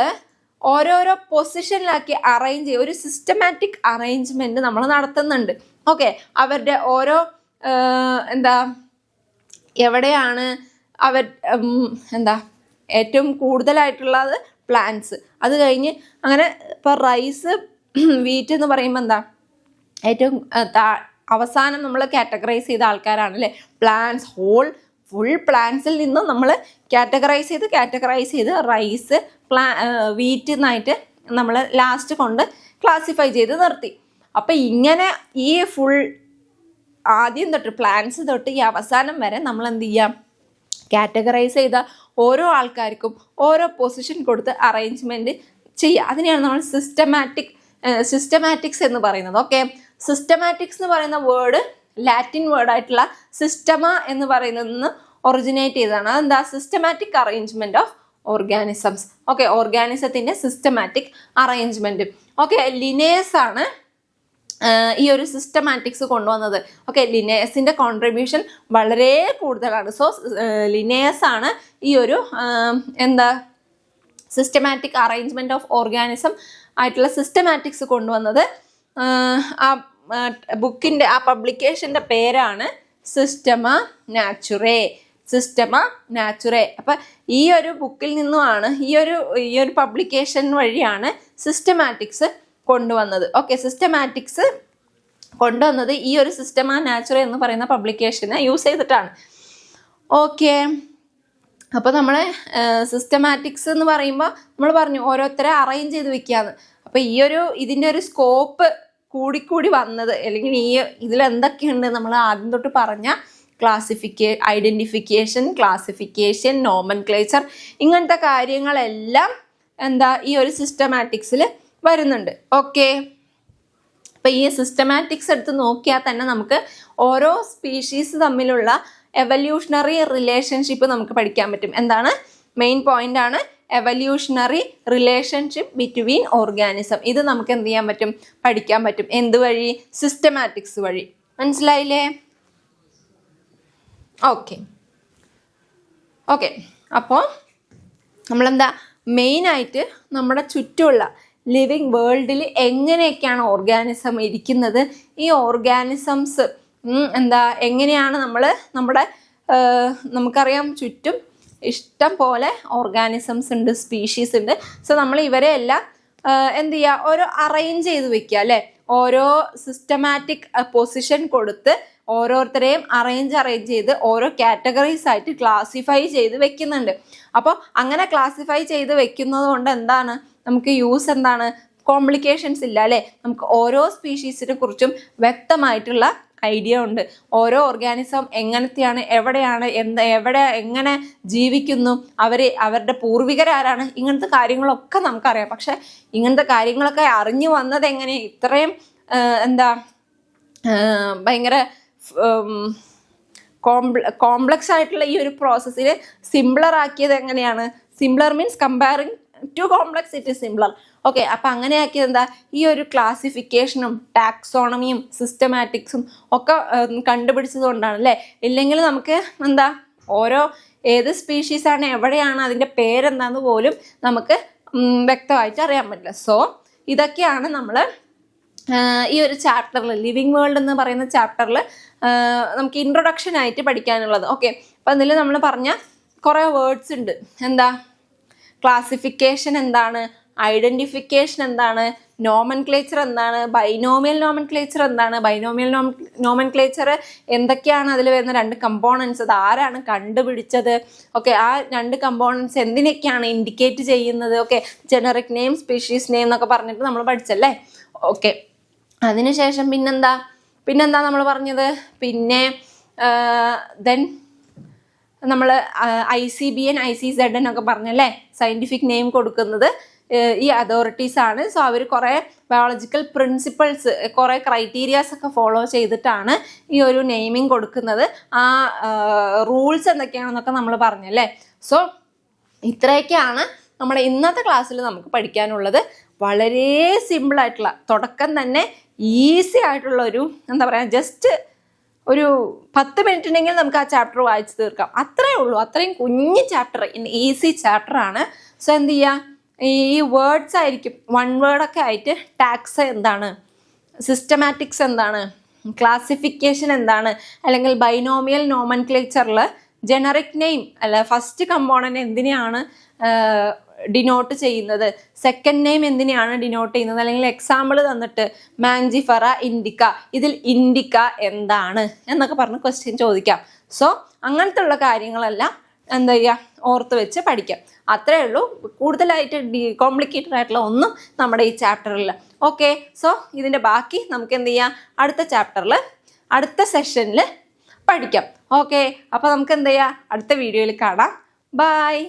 ഓരോരോ പൊസിഷനിലാക്കി അറേഞ്ച് ചെയ്യുക, ഒരു സിസ്റ്റമാറ്റിക് അറേഞ്ച്മെന്റ് നമ്മൾ നടത്തുന്നുണ്ട്. ഓക്കെ, അവരുടെ ഓരോ എവിടെയാണ് ഏറ്റവും കൂടുതലായിട്ടുള്ളത് പ്ലാന്റ്സ്, അത് കഴിഞ്ഞ് അങ്ങനെ ഇപ്പോൾ റൈസ്, വീറ്റ് എന്ന് പറയുമ്പോൾ ഏറ്റവും അവസാനം നമ്മൾ കാറ്റഗറൈസ് ചെയ്ത ആൾക്കാരാണ് അല്ലേ പ്ലാന്റ്സ്. ഫുൾ പ്ലാന്റ്സിൽ നിന്നും നമ്മൾ കാറ്റഗറൈസ് ചെയ്ത് റൈസ്, വീറ്റ് എന്നായിട്ട് നമ്മൾ ലാസ്റ്റ് കൊണ്ട് ക്ലാസിഫൈ ചെയ്ത് നിർത്തി. അപ്പം ഇങ്ങനെ ഈ ഫുൾ ആദ്യം തൊട്ട് പ്ലാന്റ്സ് തൊട്ട് ഈ അവസാനം വരെ നമ്മൾ എന്ത് ചെയ്യാം? കാറ്റഗറൈസ് ചെയ്ത ഓരോ ആൾക്കാർക്കും ഓരോ പൊസിഷൻ കൊടുത്ത് അറേഞ്ച്മെൻറ്റ് ചെയ്യുക. അതിനെയാണ് നമ്മൾ സിസ്റ്റമാറ്റിക്സ് എന്ന് പറയുന്നത്. ഓക്കെ, സിസ്റ്റമാറ്റിക്സ് എന്ന് പറയുന്ന വേർഡ് ലാറ്റിൻ വേർഡായിട്ടുള്ള സിസ്റ്റമ എന്ന് പറയുന്നതിൽ നിന്ന് ഒറിജിനേറ്റ് ചെയ്തതാണ്. അതെന്താ? Systematic arrangement of organisms. Okay, ഓർഗാനിസത്തിന്റെ സിസ്റ്റമാറ്റിക് അറേഞ്ച്മെന്റ്. ഓക്കെ, ലിനേഴ്സ് ആണ് ഈ ഒരു സിസ്റ്റമാറ്റിക്സ് കൊണ്ടുവന്നത്. ഓക്കെ, ലിനേഴ്സിന്റെ കോൺട്രിബ്യൂഷൻ വളരെ കൂടുതലാണ്. സോ ലിനേഴ്സ് ആണ് ഈ ഒരു സിസ്റ്റമാറ്റിക് അറേഞ്ച്മെന്റ് ഓഫ് ഓർഗാനിസം ആയിട്ടുള്ള സിസ്റ്റമാറ്റിക്സ് കൊണ്ടുവന്നത്. ആ ബുക്കിന്റെ ആ പബ്ലിക്കേഷന്റെ പേരാണ് സിസ്റ്റമ നാച്ചുറേ. അപ്പം ഈ ഒരു ബുക്കിൽ നിന്നുമാണ് ഈ ഒരു പബ്ലിക്കേഷൻ വഴിയാണ് സിസ്റ്റമാറ്റിക്സ് കൊണ്ടുവന്നത്. ഓക്കെ, സിസ്റ്റമാറ്റിക്സ് കൊണ്ടുവന്നത് ഈ ഒരു സിസ്റ്റമ നാച്ചുറേ എന്ന് പറയുന്ന പബ്ലിക്കേഷനെ യൂസ് ചെയ്തിട്ടാണ്. ഓക്കെ, അപ്പോൾ നമ്മൾ സിസ്റ്റമാറ്റിക്സ് എന്ന് പറയുമ്പോൾ നമ്മൾ പറഞ്ഞു ഓരോരുത്തരെ അറേഞ്ച് ചെയ്ത് വെക്കുകയാണ്. അപ്പോൾ ഇതിൻ്റെ ഒരു സ്കോപ്പ് കൂടിക്കൂടി വന്നത്, അല്ലെങ്കിൽ ഇതിലെന്തൊക്കെയുണ്ട് നമ്മൾ ആദ്യം തൊട്ട് പറഞ്ഞ ഐഡൻറ്റിഫിക്കേഷൻ, ക്ലാസിഫിക്കേഷൻ, നോമൻക്ലേച്ചർ, ഇങ്ങനത്തെ കാര്യങ്ങളെല്ലാം ഈ ഒരു സിസ്റ്റമാറ്റിക്സിൽ വരുന്നുണ്ട്. ഓക്കെ, അപ്പം ഈ സിസ്റ്റമാറ്റിക്സ് എടുത്ത് നോക്കിയാൽ തന്നെ നമുക്ക് ഓരോ സ്പീഷീസ് തമ്മിലുള്ള എവല്യൂഷണറി റിലേഷൻഷിപ്പ് നമുക്ക് പഠിക്കാൻ പറ്റും. എന്താണ്? മെയിൻ പോയിന്റ് ആണ് എവല്യൂഷണറി റിലേഷൻഷിപ്പ് ബിറ്റ്വീൻ ഓർഗാനിസം. ഇത് നമുക്ക് എന്ത് ചെയ്യാൻ പറ്റും? പഠിക്കാൻ പറ്റും. എന്ത് വഴി? സിസ്റ്റമാറ്റിക്സ് വഴി. മനസ്സിലായില്ലേ? ഓക്കെ, അപ്പോൾ നമ്മളെന്താ മെയിനായിട്ട് നമ്മുടെ ചുറ്റുമുള്ള ലിവിങ് വേൾഡിൽ എങ്ങനെയൊക്കെയാണ് ഓർഗാനിസം ഇരിക്കുന്നത്, ഈ ഓർഗാനിസംസ് എങ്ങനെയാണ് നമ്മുടെ നമുക്കറിയാം ചുറ്റും ഇഷ്ടം പോലെ ഓർഗാനിസംസ് ഉണ്ട്, സ്പീഷീസ് ഉണ്ട്. സോ നമ്മൾ ഇവരെ എല്ലാം ഓരോ അറേഞ്ച് ചെയ്ത് വെക്കുക അല്ലെ, ഓരോ സിസ്റ്റമാറ്റിക് പൊസിഷൻ കൊടുത്ത് ഓരോരുത്തരെയും അറേഞ്ച് ചെയ്ത് ഓരോ കാറ്റഗറീസ് ആയിട്ട് ക്ലാസിഫൈ ചെയ്ത് വെക്കുന്നുണ്ട്. അപ്പോൾ അങ്ങനെ ക്ലാസിഫൈ ചെയ്ത് വെക്കുന്നത് കൊണ്ട് എന്താണ് നമുക്ക് യൂസ്, കോംപ്ലിക്കേഷൻസ് ഇല്ല അല്ലെ. നമുക്ക് ഓരോ സ്പീഷീസിനെ കുറിച്ചും വ്യക്തമായിട്ടുള്ള ഐഡിയ ഉണ്ട്. ഓരോ ഓർഗാനിസം എങ്ങനത്തെയാണ്, എവിടെയാണ്, എങ്ങനെ ജീവിക്കുന്നു, അവരുടെ പൂർവികരാരാണ്, ഇങ്ങനത്തെ കാര്യങ്ങളൊക്കെ നമുക്കറിയാം. പക്ഷെ ഇങ്ങനത്തെ കാര്യങ്ങളൊക്കെ അറിഞ്ഞു വന്നത് എങ്ങനെ, ഇത്രയും ഭയങ്കര കോംപ്ലക്സ് ആയിട്ടുള്ള ഈ ഒരു പ്രോസസ്സിൽ സിംപ്ലർ ആക്കിയത് എങ്ങനെയാണ്? Simpler means comparing to complex it is simpler. Okay, അപ്പം അങ്ങനെ ആക്കിയത് ഈ ഒരു ക്ലാസിഫിക്കേഷനും ടാക്സോണമിയും സിസ്റ്റമാറ്റിക്സും ഒക്കെ കണ്ടുപിടിച്ചത് കൊണ്ടാണ് അല്ലേ. ഇല്ലെങ്കിൽ നമുക്ക് ഓരോ ഏത് സ്പീഷീസാണ്, എവിടെയാണ്, അതിൻ്റെ പേരെന്താന്ന് പോലും നമുക്ക് വ്യക്തമായിട്ട് അറിയാൻ പറ്റില്ല. സോ ഇതൊക്കെയാണ് നമ്മൾ ഈ ഒരു ചാപ്റ്ററിൽ, ലിവിങ് വേൾഡ് എന്ന് പറയുന്ന ചാപ്റ്ററിൽ നമുക്ക് ഇൻട്രൊഡക്ഷൻ ആയിട്ട് പഠിക്കാനുള്ളത്. ഓക്കെ, അപ്പം അതിൽ നമ്മൾ പറഞ്ഞ കുറേ വേർഡ്സ് ഉണ്ട്. ക്ലാസിഫിക്കേഷൻ എന്താണ്, ഐഡന്റിഫിക്കേഷൻ എന്താണ്, നോമൻക്ലേച്ചർ എന്താണ്, ബൈനോമിയൽ നോമൻക്ലേച്ചർ എന്താണ്, ബൈനോമിയൽ നോമൻക്ലേച്ചർ എന്തൊക്കെയാണ്, അതിൽ വരുന്ന 2 കമ്പോണൻസ്, അത് ആരാണ് കണ്ടുപിടിച്ചത്, ഓക്കെ, ആ 2 കമ്പോണൻസ് എന്തിനൊക്കെയാണ് ഇൻഡിക്കേറ്റ് ചെയ്യുന്നത്, okay, generic name, species name എന്നൊക്കെ പറഞ്ഞിട്ട് നമ്മൾ പഠിച്ചല്ലേ. ഓക്കെ, അതിനുശേഷം പിന്നെന്താ നമ്മൾ പറഞ്ഞത്, പിന്നെ ദെൻ നമ്മൾ ICBN ICZN ഒക്കെ പറഞ്ഞല്ലേ, സയൻറ്റിഫിക് നെയിം കൊടുക്കുന്നത് ഈ അതോറിറ്റീസ് ആണ്. സോ അവർ കുറേ ബയോളജിക്കൽ പ്രിൻസിപ്പിൾസ്, കുറേ ക്രൈറ്റീരിയാസ് ഒക്കെ ഫോളോ ചെയ്തിട്ടാണ് ഈ ഒരു നെയിമിങ് കൊടുക്കുന്നത്. ആ റൂൾസ് എന്തൊക്കെയാണെന്നൊക്കെ നമ്മൾ പറഞ്ഞല്ലേ. സോ ഇത്രയൊക്കെയാണ് നമ്മുടെ ഇന്നത്തെ ക്ലാസ്സിൽ നമുക്ക് പഠിക്കാനുള്ളത്. വളരെ സിമ്പിളായിട്ടുള്ള, തുടക്കം തന്നെ ഈസി ആയിട്ടുള്ള ഒരു ജസ്റ്റ് ഒരു 10 മിനിറ്റ് ഉണ്ടെങ്കിൽ നമുക്ക് ആ ചാപ്റ്റർ വായിച്ചു തീർക്കാം. അത്രേ ഉള്ളൂ. അത്രയും കുഞ്ഞ് ചാപ്റ്റർ, ഈസി ചാപ്റ്റർ ആണ്. സോ ഈ വേർഡ്സ് ആയിരിക്കും, 1 വേർഡൊക്കെ ആയിട്ട് ടാക്സ് എന്താണ്, സിസ്റ്റമാറ്റിക്സ് എന്താണ്, ക്ലാസിഫിക്കേഷൻ എന്താണ്, അല്ലെങ്കിൽ ബൈനോമിയൽ നോമൻക്ലേച്ചറിൽ ജനറിക് നെയിം അല്ല ഫസ്റ്റ് കമ്പോണന്റ് എന്തിനെയാണ് ഡിനോട്ട് ചെയ്യുന്നത്, സെക്കൻഡ് നെയിം എന്തിനെയാണ് ഡിനോട്ട് ചെയ്യുന്നത്, അല്ലെങ്കിൽ എക്സാമ്പിൾ തന്നിട്ട് മാഞ്ചിഫറ, ഇൻഡിക്ക, ഇതിൽ ഇൻഡിക്ക എന്താണ് എന്നൊക്കെ പറഞ്ഞ് ക്വസ്റ്റ്യൻ ചോദിക്കാം. സോ അങ്ങനത്തെ ഉള്ള കാര്യങ്ങളെല്ലാം ഓർത്ത് വെച്ച് പഠിക്കാം. അത്രേ ഉള്ളൂ. കൂടുതലായിട്ട് കോംപ്ലിക്കേറ്റഡ് ആയിട്ടുള്ള ഒന്നും നമ്മുടെ ഈ ചാപ്റ്ററിൽ. ഓക്കെ, സോ ഇതിൻ്റെ ബാക്കി നമുക്ക് അടുത്ത ചാപ്റ്ററിൽ, അടുത്ത സെഷനിൽ പഠിക്കാം. ഓക്കെ, അപ്പോൾ നമുക്ക് അടുത്ത വീഡിയോയിൽ കാണാം. ബൈ.